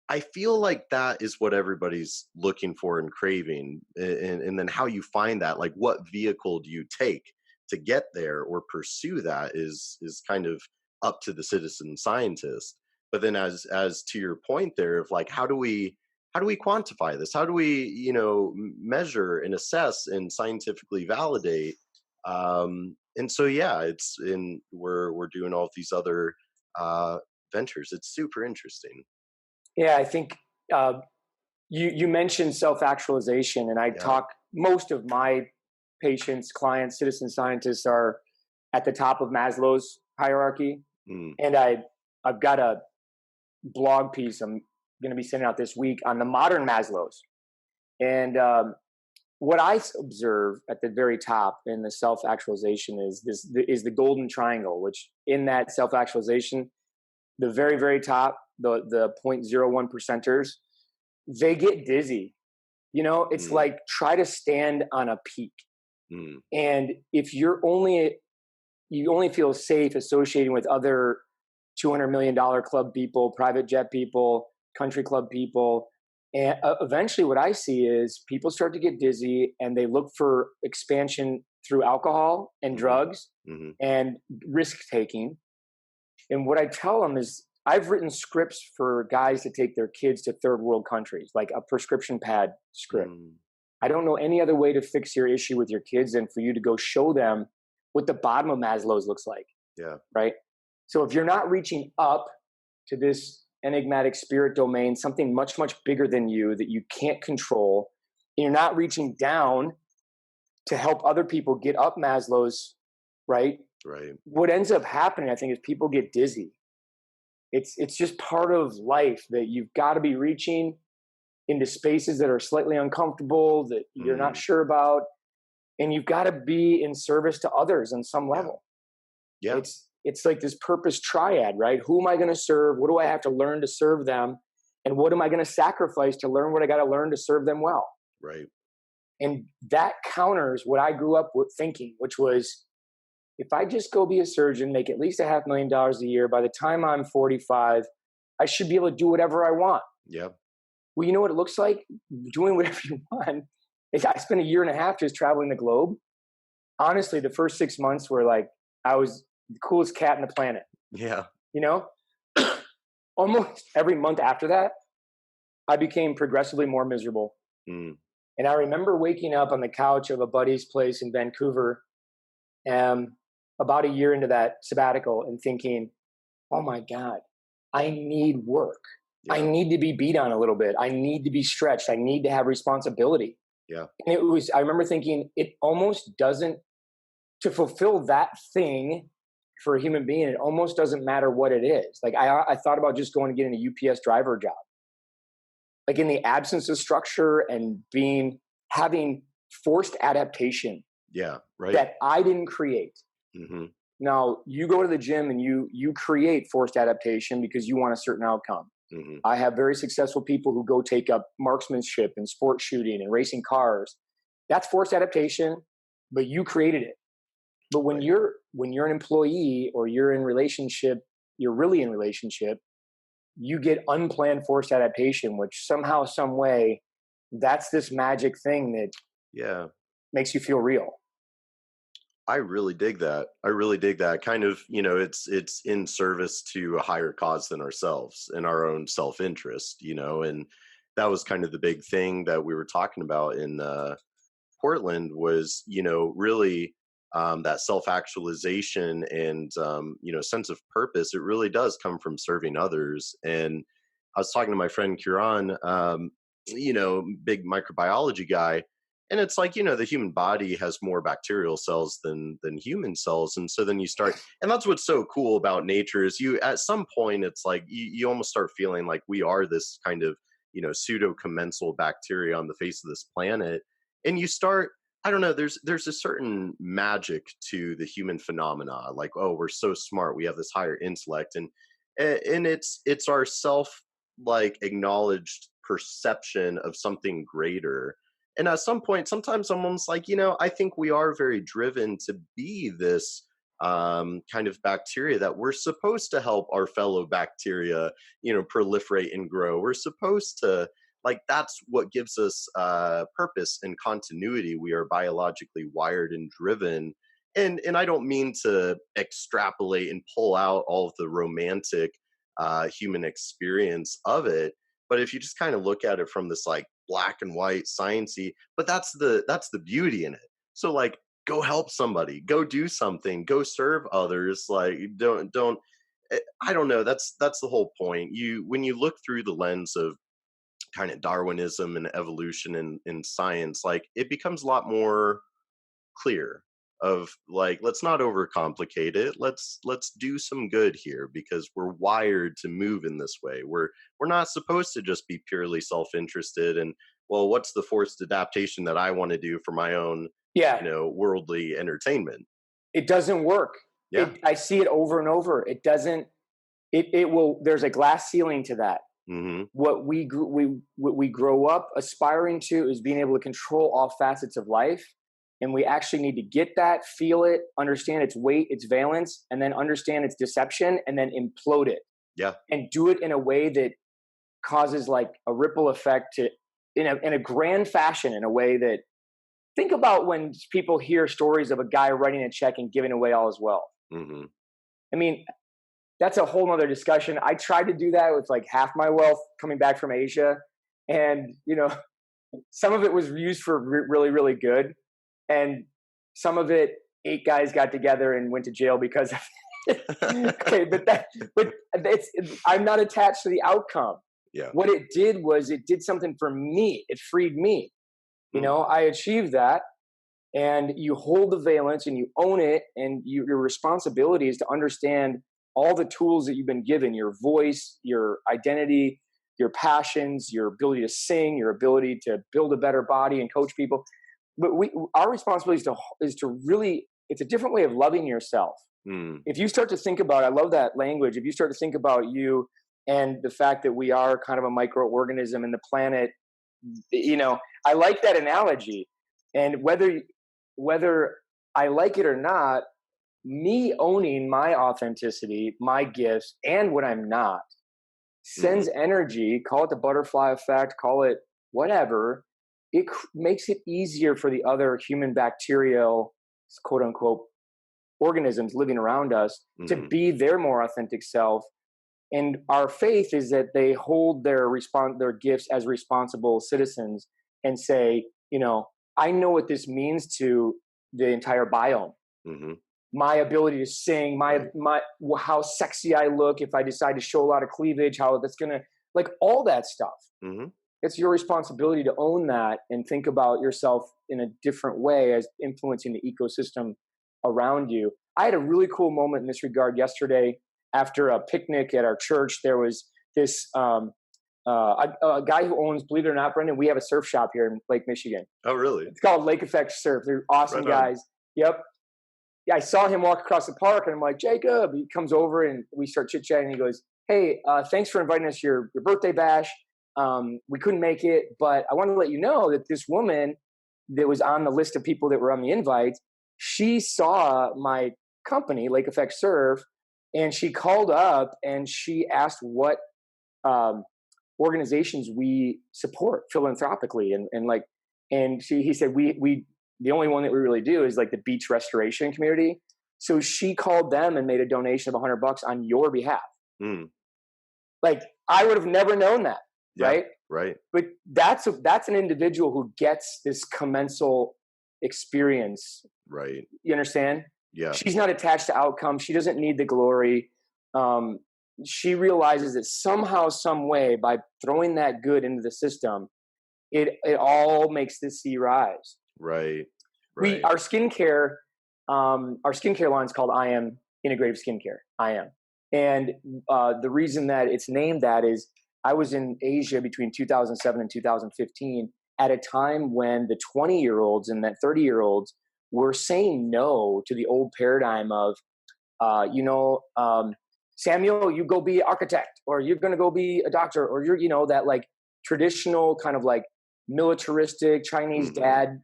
I feel like that is what everybody's looking for and craving. And then how you find that, like what vehicle do you take to get there or pursue that is kind of up to the citizen scientist. But then as to your point there of like, how do we quantify this? How do we, measure and assess and scientifically validate? And so, yeah, we're doing all of these other ventures. It's super interesting. Yeah, I think you mentioned self-actualization, and I talk, most of my patients, clients, citizen scientists are at the top of Maslow's hierarchy. And I've got a blog piece I'm going to be sending out this week on the modern Maslows. And what I observe at the very top in the self-actualization is the golden triangle, which in that self-actualization, the very, very top, the 0.01 percenters, they get dizzy. It's like, try to stand on a peak. And if you only feel safe associating with other $200 million club people, private jet people, country club people. And eventually what I see is people start to get dizzy and they look for expansion through alcohol and drugs and risk taking. And what I tell them is, I've written scripts for guys to take their kids to third world countries, like a prescription pad script. I don't know any other way to fix your issue with your kids than for you to go show them what the bottom of Maslow's looks like. Yeah. Right. So if you're not reaching up to this enigmatic spirit domain, something much, much bigger than you that you can't control, and you're not reaching down to help other people get up Maslow's, right? Right. What ends up happening, I think, is people get dizzy. It's just part of life that you've got to be reaching into spaces that are slightly uncomfortable, that you're not sure about, and you've got to be in service to others on some level. Yeah. It's like this purpose triad, right? Who am I going to serve? What do I have to learn to serve them? And what am I going to sacrifice to learn what I got to learn to serve them well? Right. And that counters what I grew up with thinking, which was, if I just go be a surgeon, make at least $500,000 a year, by the time I'm 45, I should be able to do whatever I want. Yeah. Well, you know what it looks like? Doing whatever you want. I spent 1.5 years just traveling the globe. Honestly, the first 6 months were like, I was the coolest cat on the planet. Yeah. Almost every month after that, I became progressively more miserable. And I remember waking up on the couch of a buddy's place in Vancouver, about 1 year into that sabbatical, and thinking, oh my God, I need work. Yeah. I need to be beat on a little bit. I need to be stretched. I need to have responsibility. Yeah. And I remember thinking, it almost doesn't, to fulfill that thing for a human being, it almost doesn't matter what it is. Like I thought about just going and getting a UPS driver job. Like, in the absence of structure and having forced adaptation. Yeah. Right. That I didn't create. Now, you go to the gym and you create forced adaptation because you want a certain outcome. I have very successful people who go take up marksmanship and sport shooting and racing cars. That's forced adaptation, but you created it. But when you're an employee or you're in relationship, you're really in relationship, you get unplanned forced adaptation, which somehow, some way that's this magic thing that makes you feel real. I really dig that. I really dig that. Kind of, it's in service to a higher cause than ourselves and our own self-interest, and that was kind of the big thing that we were talking about in Portland was, really that self-actualization and, sense of purpose. It really does come from serving others. And I was talking to my friend Kieran, big microbiology guy, and it's like, the human body has more bacterial cells than human cells. And so then you start, and that's what's so cool about nature is you, at some point, it's like you almost start feeling like we are this kind of, pseudo commensal bacteria on the face of this planet. And you start, I don't know, there's a certain magic to the human phenomena. Like, oh, we're so smart. We have this higher intellect. And it's our self like acknowledged perception of something greater. And at some point, sometimes I'm almost like, I think we are very driven to be this kind of bacteria that we're supposed to help our fellow bacteria, proliferate and grow. We're supposed to, like, that's what gives us purpose and continuity. We are biologically wired and driven. And I don't mean to extrapolate and pull out all of the romantic human experience of it. But if you just kind of look at it from this like black and white sciencey, but that's the beauty in it. So like, go help somebody, go do something, go serve others. Like don't I don't know. That's the whole point. When you look through the lens of kind of Darwinism and evolution in science, like it becomes a lot more clear of like, let's not overcomplicate it. Let's do some good here because we're wired to move in this way. We're not supposed to just be purely self-interested and, well, what's the forced adaptation that I want to do for my own worldly entertainment? It doesn't work. Yeah. I see it over and over. It doesn't. It will. There's a glass ceiling to that. Mm-hmm. What we grow up aspiring to is being able to control all facets of life. And we actually need to get that, feel it, understand its weight, its valence, and then understand its deception, and then implode it. Yeah. And do it in a way that causes like a ripple effect in a grand fashion, in a way that, think about when people hear stories of a guy writing a check and giving away all his wealth. Mm-hmm. I mean, that's a whole nother discussion. I tried to do that with like half my wealth coming back from Asia. And, some of it was used for really, really good. And some of it, 8 guys got together and went to jail because of it. Okay, but I'm not attached to the outcome. Yeah. What it did was it did something for me. It freed me. I achieved that. And you hold the valence and you own it. And your responsibility is to understand all the tools that you've been given, your voice, your identity, your passions, your ability to sing, your ability to build a better body and coach people. But our responsibility is to really, it's a different way of loving yourself. If you start to think about, I love that language. If you start to think about you and the fact that we are kind of a microorganism in the planet, I like that analogy. And whether I like it or not, me owning my authenticity, my gifts, and what I'm not sends energy, call it the butterfly effect, call it whatever. It makes it easier for the other human bacterial, quote unquote, organisms living around us to be their more authentic self. And our faith is that they hold their gifts as responsible citizens and say, I know what this means to the entire biome. Mm-hmm. My ability to sing, how sexy I look if I decide to show a lot of cleavage, how that's gonna, like, all that stuff. Mm-hmm. It's your responsibility to own that and think about yourself in a different way as influencing the ecosystem around you. I had a really cool moment in this regard yesterday after a picnic at our church. There was this a guy who owns, believe it or not, Brendan, we have a surf shop here in Lake Michigan. Oh, really? It's called Lake Effect Surf. They're awesome guys. Yep. Yeah, I saw him walk across the park and I'm like, Jacob. He comes over and we start chit-chatting. He goes, hey, thanks for inviting us to your birthday bash. We couldn't make it, but I wanted to let you know that this woman that was on the list of people that were on the invite, she saw my company, Lake Effect Surf, and she called up and she asked what organizations we support philanthropically. He said, we, the only one that we really do is like the beach restoration community. So she called them and made a donation of $100 on your behalf. Mm. Like, I would have never known that. Yeah, right. Right. But that's an individual who gets this commensal experience. Right. You understand? Yeah. She's not attached to outcome. She doesn't need the glory. She realizes that somehow, some way, by throwing that good into the system, it all makes the sea rise. Right. Right. Our skincare line is called I Am Integrative Skincare. I Am. And the reason that it's named that is I was in Asia between 2007 and 2015 at a time when the 20-year-olds and that 30-year-olds were saying no to the old paradigm of, Samuel, you go be an architect, or you're going to go be a doctor, or you're, that like traditional kind of like militaristic Chinese dad.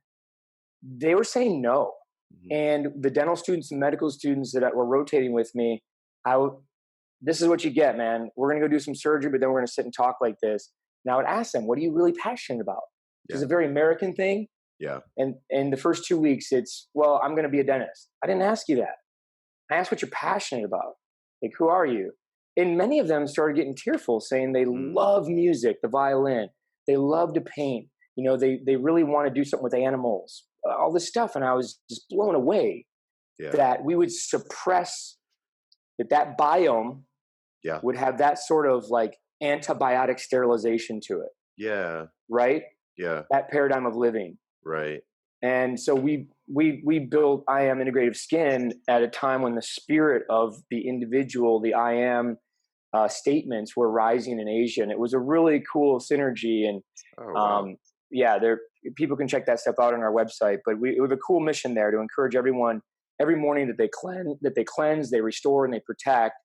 They were saying no. And the dental students and medical students that were rotating with me, this is what you get, man. We're going to go do some surgery, but then we're going to sit and talk like this. And I would ask them, what are you really passionate about? It's a very American thing. Yeah. And in the first 2 weeks, it's, well, I'm going to be a dentist. I didn't ask you that. I asked what you're passionate about. Like, who are you? And many of them started getting tearful, saying they love music, the violin. They love to paint. They really want to do something with animals, all this stuff. And I was just blown away that we would suppress that biome would have that sort of like antibiotic sterilization to it. Yeah. Right? Yeah. That paradigm of living. Right. And so we built I Am Integrative Skin at a time when the spirit of the individual, the I Am statements were rising in Asia. And it was a really cool synergy. And people can check that stuff out on our website. But we have a cool mission there to encourage everyone every morning that they cleanse, they restore, and they protect,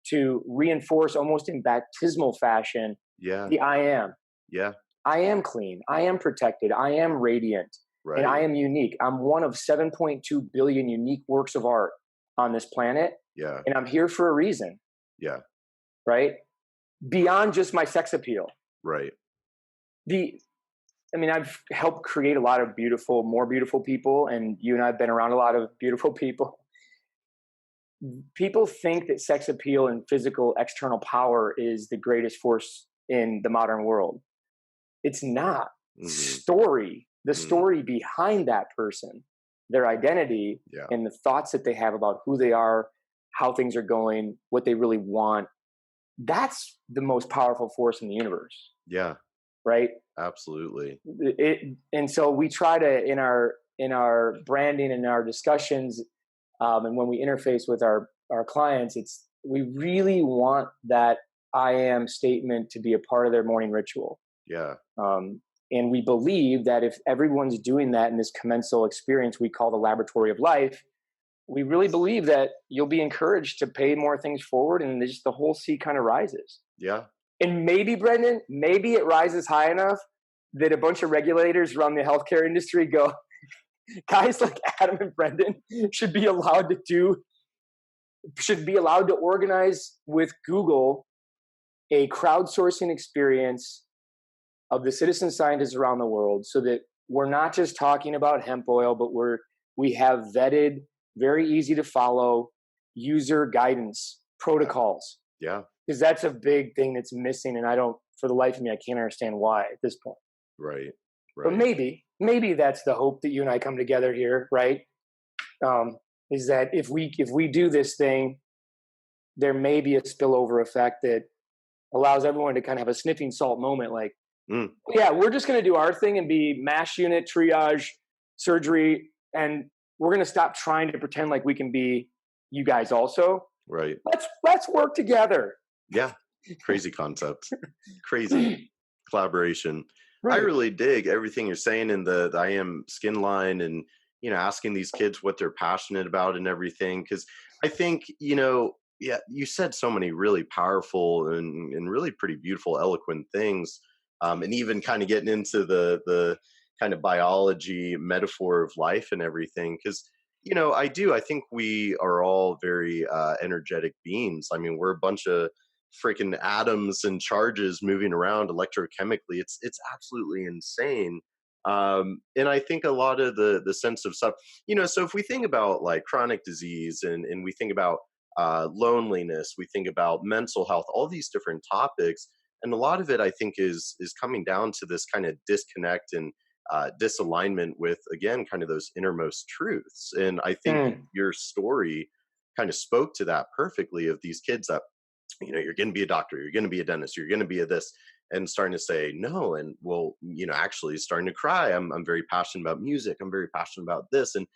to reinforce almost in baptismal fashion the I Am. Yeah. I am clean. I am protected. I am radiant. Right. And I am unique. I'm one of 7.2 billion unique works of art on this planet. Yeah. And I'm here for a reason. Yeah. Right? Beyond just my sex appeal. Right. I've helped create a lot of more beautiful people, and you and I have been around a lot of beautiful people. People think that sex appeal and physical external power is the greatest force in the modern world. It's not. The story behind that person, their identity, and the thoughts that they have about who they are, how things are going, what they really want. That's the most powerful force in the universe. Yeah. Right? Absolutely. And so we try to, in our branding and our discussions, and when we interface with our clients, we really want that I am statement to be a part of their morning ritual. Yeah. And we believe that if everyone's doing that in this commensal experience we call the laboratory of life, we really believe that you'll be encouraged to pay more things forward, and just the whole sea kind of rises. Yeah. And maybe, Brendan, it rises high enough that a bunch of regulators around the healthcare industry go, guys like Adam and Brendan should be allowed to organize with Google a crowdsourcing experience of the citizen scientists around the world, so that we're not just talking about hemp oil, but we have vetted, very easy to follow user guidance protocols. Yeah. Because that's a big thing that's missing. And for the life of me, I can't understand why at this point. Right. But maybe that's the hope that you and I come together here, right? Is that if we do this thing, there may be a spillover effect that allows everyone to kind of have a sniffing salt moment, like, yeah, we're just going to do our thing and be MASH unit, triage, surgery, and we're going to stop trying to pretend like we can be you guys also. Right. Let's work together. Yeah. Crazy concept. Crazy collaboration. Right. I really dig everything you're saying in the I Am Skin line, and, asking these kids what they're passionate about and everything. Because I think, you said so many really powerful and really pretty beautiful, eloquent things. And even kind of getting into the kind of biology metaphor of life and everything. Because, I think we are all very energetic beings. I mean, we're a bunch of freaking atoms and charges moving around electrochemically. It's absolutely insane. And I think a lot of the sense of stuff, so if we think about like chronic disease and we think about loneliness, we think about mental health, all these different topics, and a lot of it I think is coming down to this kind of disconnect and disalignment with, again, kind of those innermost truths. And I think your story kind of spoke to that perfectly, of these kids that, you're going to be a doctor, you're going to be a dentist, you're going to be a this, and starting to say no. And well, actually starting to cry. I'm very passionate about music. I'm very passionate about this. And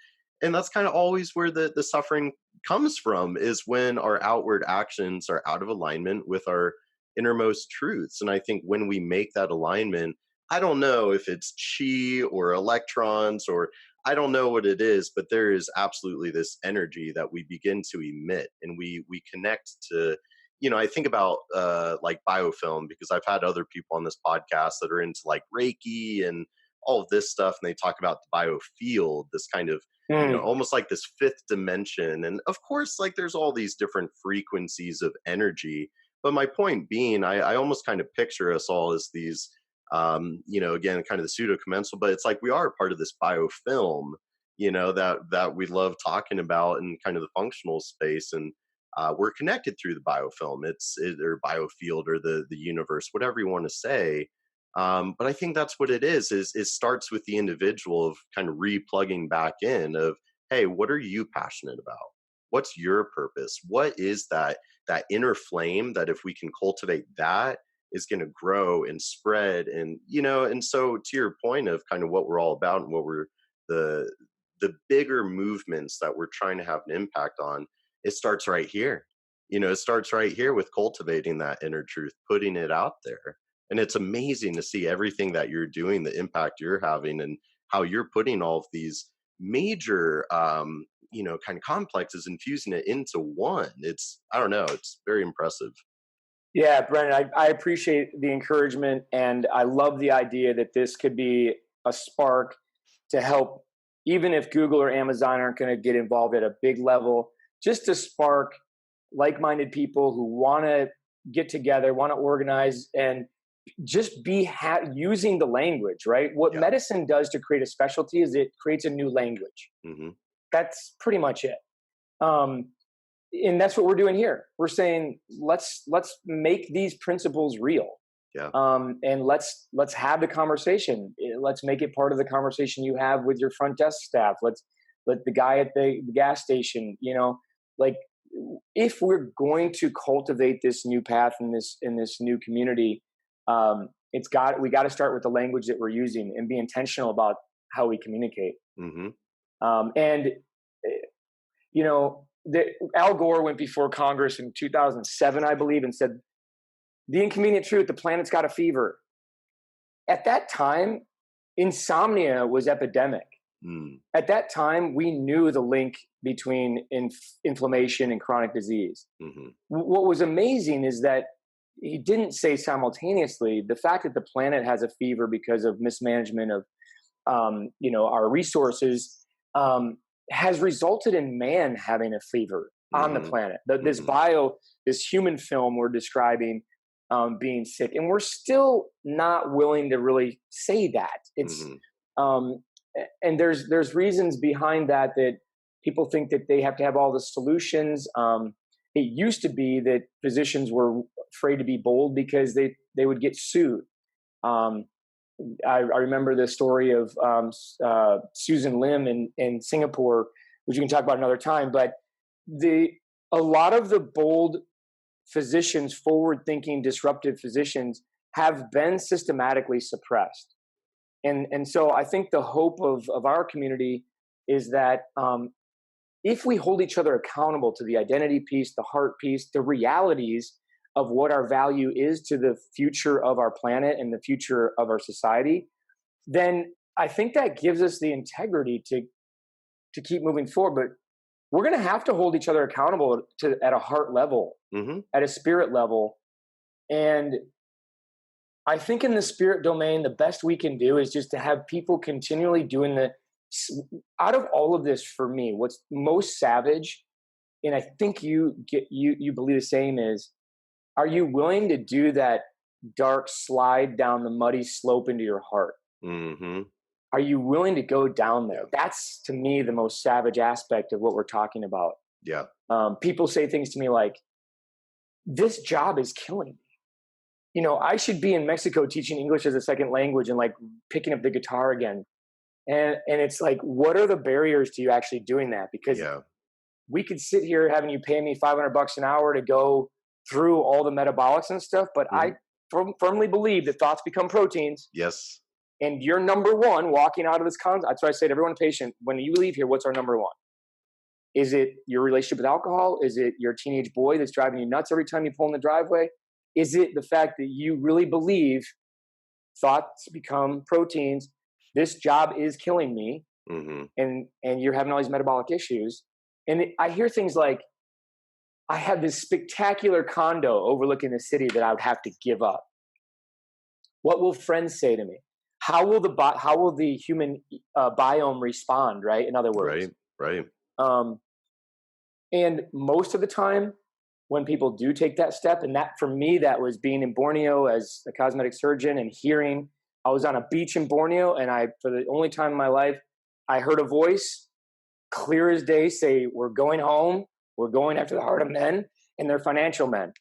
that's kind of always where the suffering comes from, is when our outward actions are out of alignment with our innermost truths. And I think when we make that alignment, I don't know if it's chi or electrons, or I don't know what it is, but there is absolutely this energy that we begin to emit, and we connect to, I think about like biofilm, because I've had other people on this podcast that are into like Reiki and all of this stuff, and they talk about the biofield, this kind of, almost like this fifth dimension. And of course, like there's all these different frequencies of energy. But my point being, I almost kind of picture us all as these, again, kind of the pseudo commensal, but it's like we are part of this biofilm, that we love talking about in kind of the functional space. And we're connected through the biofilm, or biofield, or the universe, whatever you want to say. But I think that's what it is it starts with the individual, of kind of replugging back in of, hey, what are you passionate about? What's your purpose? What is that inner flame that, if we can cultivate that, is going to grow and spread? And, and so to your point of kind of what we're all about, and what we're the bigger movements that we're trying to have an impact on, it starts right here. It starts right here with cultivating that inner truth, putting it out there. And it's amazing to see everything that you're doing, the impact you're having, and how you're putting all of these major, kind of complexes, infusing it into one. I don't know, it's very impressive. Yeah, Brennan, I appreciate the encouragement, and I love the idea that this could be a spark to help, even if Google or Amazon aren't going to get involved at a big level, just to spark like-minded people who want to get together, want to organize, and just be using the language, right? What medicine does to create a specialty is it creates a new language. Mm-hmm. That's pretty much it. And that's what we're doing here. We're saying, let's make these principles real. Yeah. And let's have the conversation. Let's make it part of the conversation you have with your front desk staff. Let the guy at the gas station, like, if we're going to cultivate this new path in this new community, we got to start with the language that we're using and be intentional about how we communicate. Mm-hmm. Al Gore went before Congress in 2007, I believe, and said, "The inconvenient truth: the planet's got a fever." At that time, insomnia was epidemic. At that time, we knew the link between inflammation and chronic disease. Mm-hmm. What was amazing is that he didn't say simultaneously the fact that the planet has a fever because of mismanagement of, our resources, has resulted in man having a fever on the planet. This human film we're describing being sick, and we're still not willing to really say that. It's and there's reasons behind that people think that they have to have all the solutions. It used to be that physicians were afraid to be bold because they would get sued. I remember the story of Susan Lim in Singapore, which we can talk about another time. But a lot of the bold physicians, forward-thinking, disruptive physicians, have been systematically suppressed. And so I think the hope of our community is that if we hold each other accountable to the identity piece, the heart piece, the realities of what our value is to the future of our planet and the future of our society, then I think that gives us the integrity to keep moving forward. But we're going to have to hold each other accountable at a heart level, at a spirit level. And I think in the spirit domain, the best we can do is just to have people continually doing out of all of this, for me, what's most savage, and I think you believe the same, is are you willing to do that dark slide down the muddy slope into your heart? Mm-hmm. Are you willing to go down there? Yeah. That's, to me, the most savage aspect of what we're talking about. Yeah. People say things to me like, this job is killing me. You know, I should be in Mexico teaching English as a second language and like picking up the guitar again. And it's like, what are the barriers to you actually doing that? Because we could sit here having you pay me $500 an hour to go through all the metabolics and stuff, but I firmly believe that thoughts become proteins. Yes. And you're number one walking out of this concept. That's why I say to everyone patient, when you leave here, what's our number one? Is it your relationship with alcohol? Is it your teenage boy that's driving you nuts every time you pull in the driveway? Is it the fact that you really believe thoughts become proteins? This job is killing me, and you're having all these metabolic issues. And I hear things like, I have this spectacular condo overlooking the city that I would have to give up. What will friends say to me? How will the human biome respond? Right. In other words, right. And most of the time, when people do take that step, and that for me, that was being in Borneo as a cosmetic surgeon and hearing. I was on a beach in Borneo, and for the only time in my life, I heard a voice clear as day say, "We're going home. We're going after the heart of men, and they're financial men."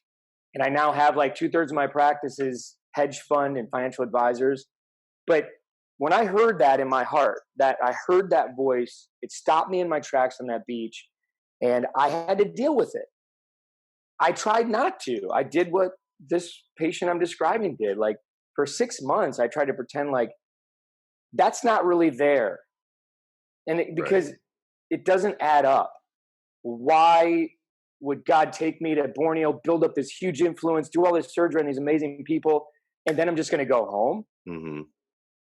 And I now have like 2/3 of my practice is hedge fund and financial advisors. But when I heard that in my heart, that I heard that voice, it stopped me in my tracks on that beach, and I had to deal with it. I tried not to. I did what this patient I'm describing did. Like for 6 months, I tried to pretend like that's not really there. And because it doesn't add up. Why would God take me to Borneo, build up this huge influence, do all this surgery on these amazing people, and then I'm just going to go home?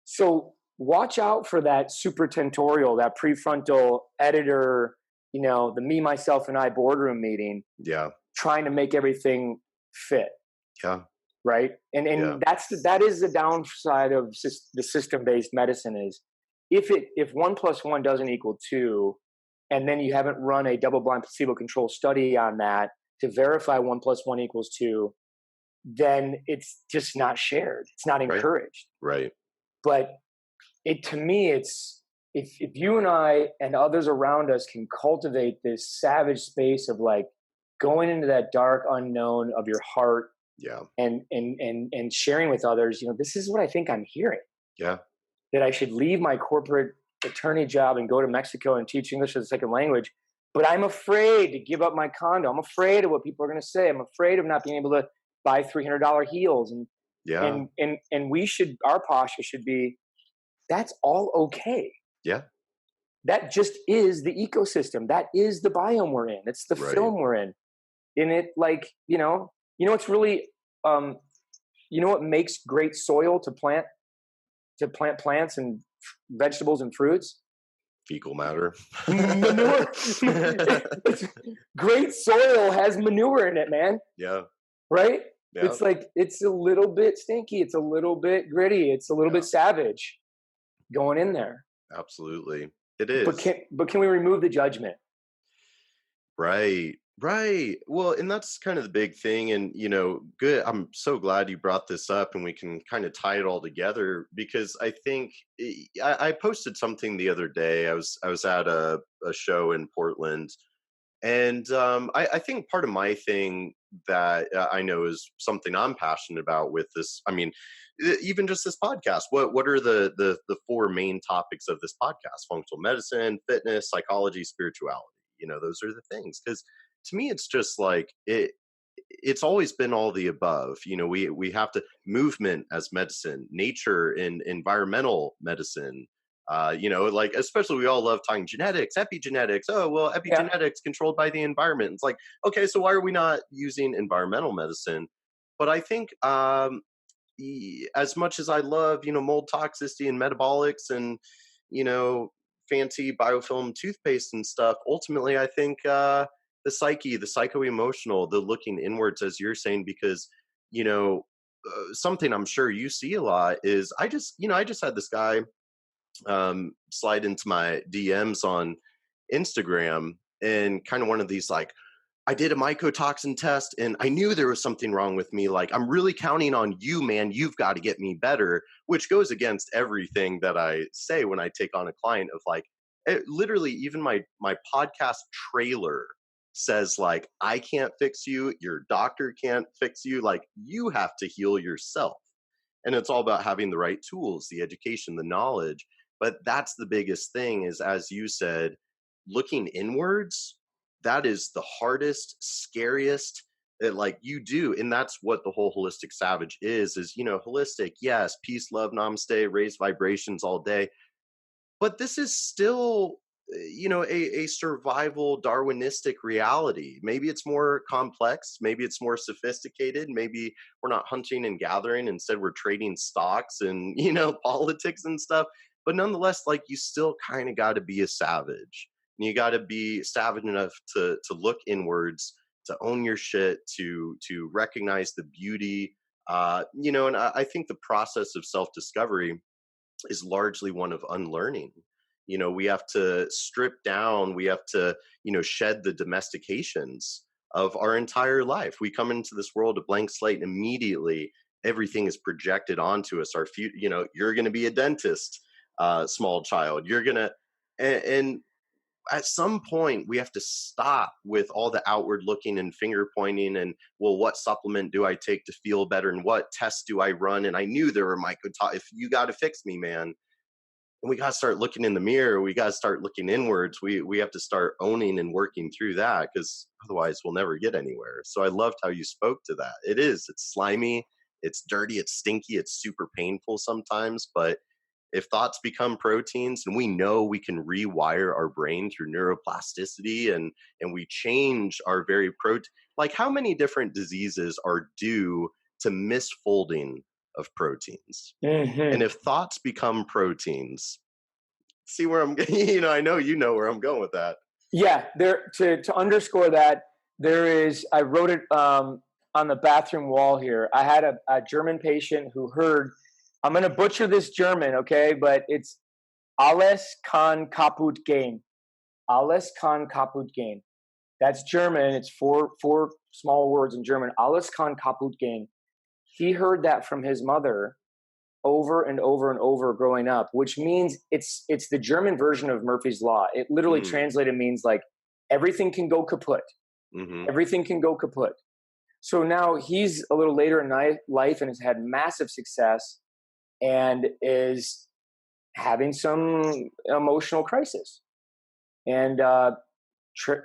So watch out for that supratentorial, that prefrontal editor, you know, the me, myself, and I boardroom meeting. Yeah. Trying to make everything fit. Yeah. Right. And that is the downside of the system-based medicine is if 1 + 1 doesn't equal 2, and then you haven't run a double-blind placebo-controlled study on that to verify 1 + 1 = 2, then it's just not shared. It's not encouraged. Right. But to me, it's if you and I and others around us can cultivate this savage space of like going into that dark unknown of your heart, and sharing with others, you know, this is what I think I'm hearing. Yeah. That I should leave my corporate attorney job and go to Mexico and teach English as a second language. But I'm afraid to give up my condo. I'm afraid of what people are going to say. I'm afraid of not being able to buy $300 heels. And we should, our posture should be, that's all okay. Yeah. That just is the ecosystem. That is the biome we're in. It's the film we're in. And it, like, you know, it's really, you know what makes great soil to plant plants and vegetables and fruits? Fecal matter. Manure. Great soil has manure in it, man. Yeah. Right? Yeah. It's like, it's a little bit stinky. It's a little bit gritty. It's a little bit savage going in there. Absolutely. It is. But can we remove the judgment? Right. Well, and that's kind of the big thing. And, you know, good. I'm so glad you brought this up and we can kind of tie it all together because I think I posted something the other day. I was at a show in Portland. And I think part of my thing that I know is something I'm passionate about with this. I mean, even just this podcast. What are the 4 main topics of this podcast? Functional medicine, fitness, psychology, spirituality. You know, those are the things. Because to me, it's just like it's always been all the above. You know, we have to movement as medicine, nature in environmental medicine. You know, like, especially we all love talking genetics, epigenetics. Oh, well, epigenetics controlled by the environment. It's like, okay, so why are we not using environmental medicine? But I think as much as I love, you know, mold toxicity and metabolics and, you know, fancy biofilm toothpaste and stuff, ultimately, I think the psyche, the psycho-emotional, the looking inwards, as you're saying, because, you know, something I'm sure you see a lot is I just had this guy slide into my DMs on Instagram and kind of one of these like, I did a mycotoxin test and I knew there was something wrong with me. Like, I'm really counting on you, man. You've got to get me better, which goes against everything that I say when I take on a client of like, literally even my podcast trailer says like, I can't fix you. Your doctor can't fix you. Like, you have to heal yourself. And it's all about having the right tools, the education, the knowledge. But that's the biggest thing is, as you said, looking inwards, that is the hardest, scariest that like you do. And that's what the whole holistic savage is, holistic. Yes. Peace, love, namaste, raise vibrations all day. But this is still, a survival Darwinistic reality. Maybe it's more complex. Maybe it's more sophisticated. Maybe we're not hunting and gathering. Instead, we're trading stocks and, politics and stuff. But nonetheless, like, you still kind of got to be a savage. And you got to be savage enough to look inwards, to own your shit, to recognize the beauty. And I think the process of self-discovery is largely one of unlearning. We have to strip down, we have to, shed the domestications of our entire life. We come into this world a blank slate, and immediately everything is projected onto us. Our future, you're going to be a dentist, small child. You're going to, and at some point we have to stop with all the outward looking and finger pointing and, well, what supplement do I take to feel better and what tests do I run? And I knew there were if you got to fix me, man. And we got to start looking in the mirror. We got to start looking inwards. We have to start owning and working through that, because otherwise we'll never get anywhere. So I loved how you spoke to that. It's slimy, it's dirty, it's stinky, it's super painful sometimes, but if thoughts become proteins, and we know we can rewire our brain through neuroplasticity and we change our very like, how many different diseases are due to misfolding of proteins? Mm-hmm. And if thoughts become proteins, see where I'm I know where I'm going with that. Yeah, to underscore that, I wrote it on the bathroom wall here. I had a German patient who heard, I'm going to butcher this German, okay? But it's alles kann kaputt gehen. Alles kann kaputt gehen. That's German. It's four small words in German. Alles kann kaputt gehen. He heard that from his mother over and over and over growing up, which means it's the German version of Murphy's Law. It literally translated means like, everything can go kaput. Mm-hmm. Everything can go kaput. So now he's a little later in life and has had massive success and is having some emotional crisis. And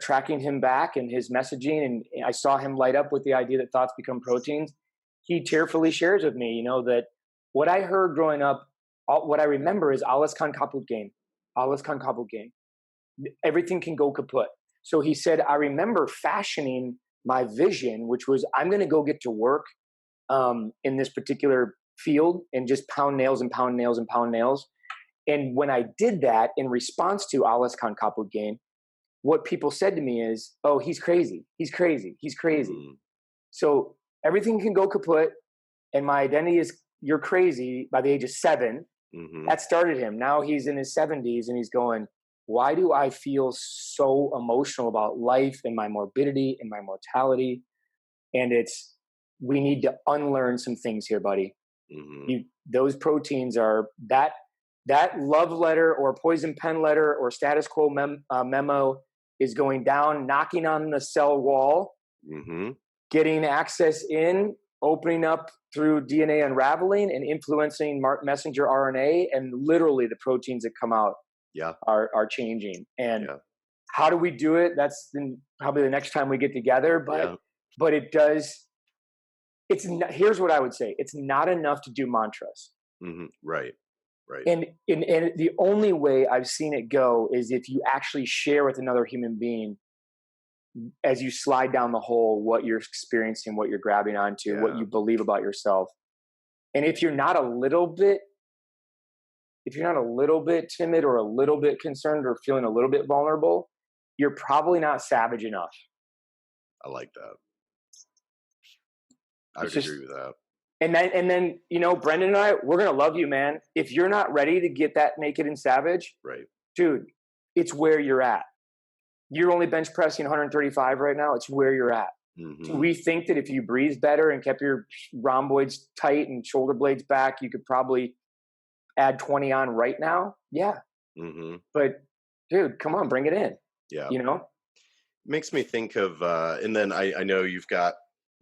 tracking him back and his messaging, and I saw him light up with the idea that thoughts become proteins. He tearfully shares with me, that what I heard growing up, what I remember is alles kann kaputt gehen. Alles kann kaputt gehen. Everything can go kaput. So he said, I remember fashioning my vision, which was, I'm going to go get to work in this particular field and just pound nails and pound nails and pound nails. And when I did that in response to alles kann kaputt gehen, what people said to me is, oh, he's crazy. He's crazy. He's crazy. Mm. So everything can go kaput. And my identity is, you're crazy, by the age of 7. Mm-hmm. That started him. Now he's in his 70s and he's going, why do I feel so emotional about life and my morbidity and my mortality? And we need to unlearn some things here, buddy. Mm-hmm. Those proteins are that love letter or poison pen letter or status quo memo is going down, knocking on the cell wall, mm-hmm. getting access in, opening up through DNA unraveling and influencing messenger RNA, and literally the proteins that come out are changing. And how do we do it? That's probably the next time we get together. But it does. Here's what I would say: it's not enough to do mantras. Mm-hmm. Right. And the only way I've seen it go is if you actually share with another human being, as you slide down the hole, what you're experiencing, what you're grabbing onto, what you believe about yourself. And if you're not a little bit timid or a little bit concerned or feeling a little bit vulnerable, you're probably not savage enough. I like that. I would agree with that. And then, Brendan and I, we're going to love you, man. If you're not ready to get that naked and savage, right, dude, it's where you're at. you're only bench pressing 135 right now. It's where you're at. Do we think that if you breathed better and kept your rhomboids tight and shoulder blades back, you could probably add 20 on right now? Yeah. But dude, come on, bring it in. Yeah. You know? Makes me think of, and then I know you've got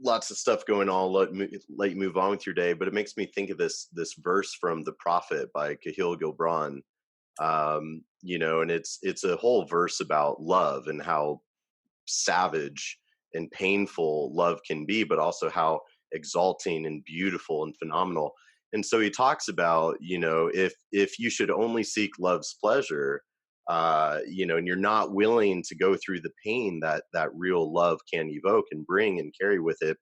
lots of stuff going on, let you move on with your day, but it makes me think of this verse from The Prophet by Cahill Gibran. You know, and it's a whole verse about love and how savage and painful love can be, but also how exalting and beautiful and phenomenal. And so he talks about, you know, if you should only seek love's pleasure, you know, and you're not willing to go through the pain that real love can evoke and bring and carry with it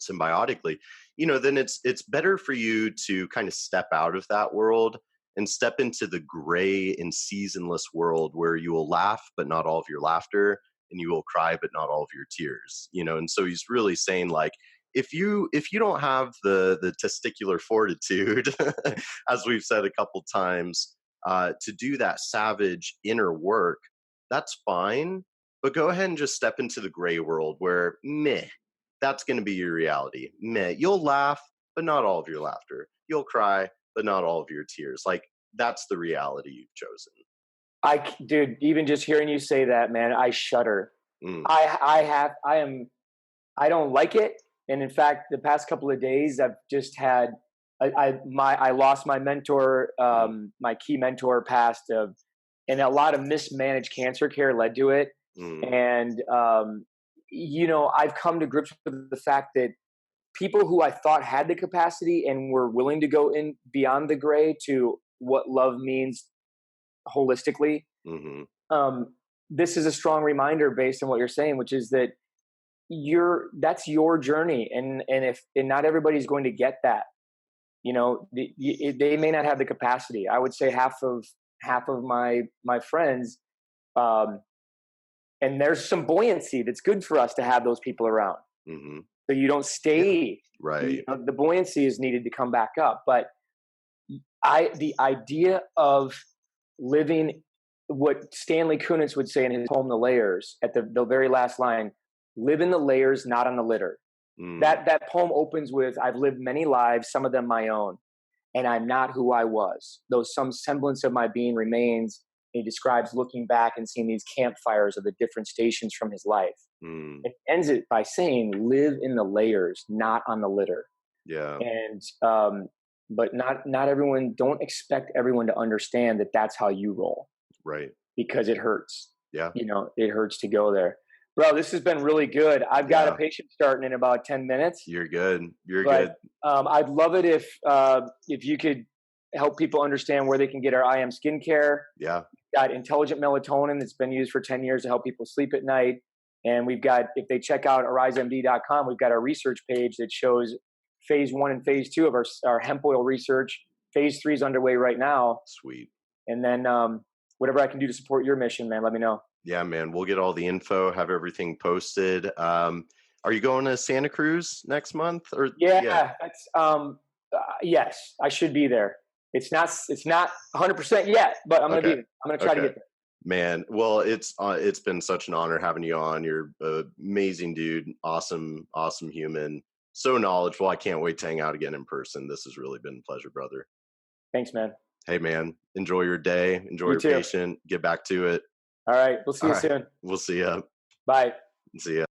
symbiotically, you know, then it's better for you to kind of step out of that world and step into the gray and seasonless world where you will laugh, but not all of your laughter, and you will cry, but not all of your tears, you know? And so he's really saying, like, if you don't have the testicular fortitude, as we've said a couple times, to do that savage inner work, that's fine. But go ahead and just step into the gray world where that's going to be your reality. You'll laugh, but not all of your laughter. You'll cry, but not all of your tears. Like, that's the reality you've chosen. Dude, even just hearing you say that, man, I shudder. I don't like it. And in fact, the past couple of days, I've just had, I lost my mentor, my key mentor passed, and a lot of mismanaged cancer care led to it. And, you know, I've come to grips with the fact that people who I thought had the capacity and were willing to go in beyond the gray to what love means holistically. This is a strong reminder based on what you're saying, which is that that's your journey. And not everybody's going to get that, you know, they may not have the capacity. I would say half of my friends, and there's some buoyancy that's good for us to have those people around. So you don't stay, right. You know, the buoyancy is needed to come back up. But the idea of living what Stanley Kunitz would say in his poem, The Layers, at the very last line, live in the layers, not on the litter. That poem opens with, I've lived many lives, some of them my own, and I'm not who I was, though some semblance of my being remains. He describes looking back and seeing these campfires of the different stations from his life. It ends it by saying, live in the layers, not on the litter. Yeah. And, but not everyone, don't expect everyone to understand that that's how you roll. Right. Because it hurts. Yeah. You know, it hurts to go there. Bro, this has been really good. I've got a patient starting in about 10 minutes. You're good. You're good. I'd love it if you could help people understand where they can get our IM skincare. Yeah. We've got intelligent melatonin that's been used for 10 years to help people sleep at night. And we've got, if they check out arisemd.com, we've got our research page that shows phase 1 and phase 2 of our hemp oil research. Phase 3 is underway right now. Sweet. And then whatever I can do to support your mission, man, let me know. Yeah, man. We'll get all the info, have everything posted. Are you going to Santa Cruz next month? Or that's yes, I should be there. It's not 100% yet, but I'm gonna be. I'm gonna try to get there. Man, well, it's been such an honor having you on. You're an amazing dude, awesome human, so knowledgeable. I can't wait to hang out again in person. This has really been a pleasure, brother. Thanks, man. Hey, man, enjoy your day, enjoy your patient, get back to it. All right, we'll see you soon. We'll see ya. Bye. See ya.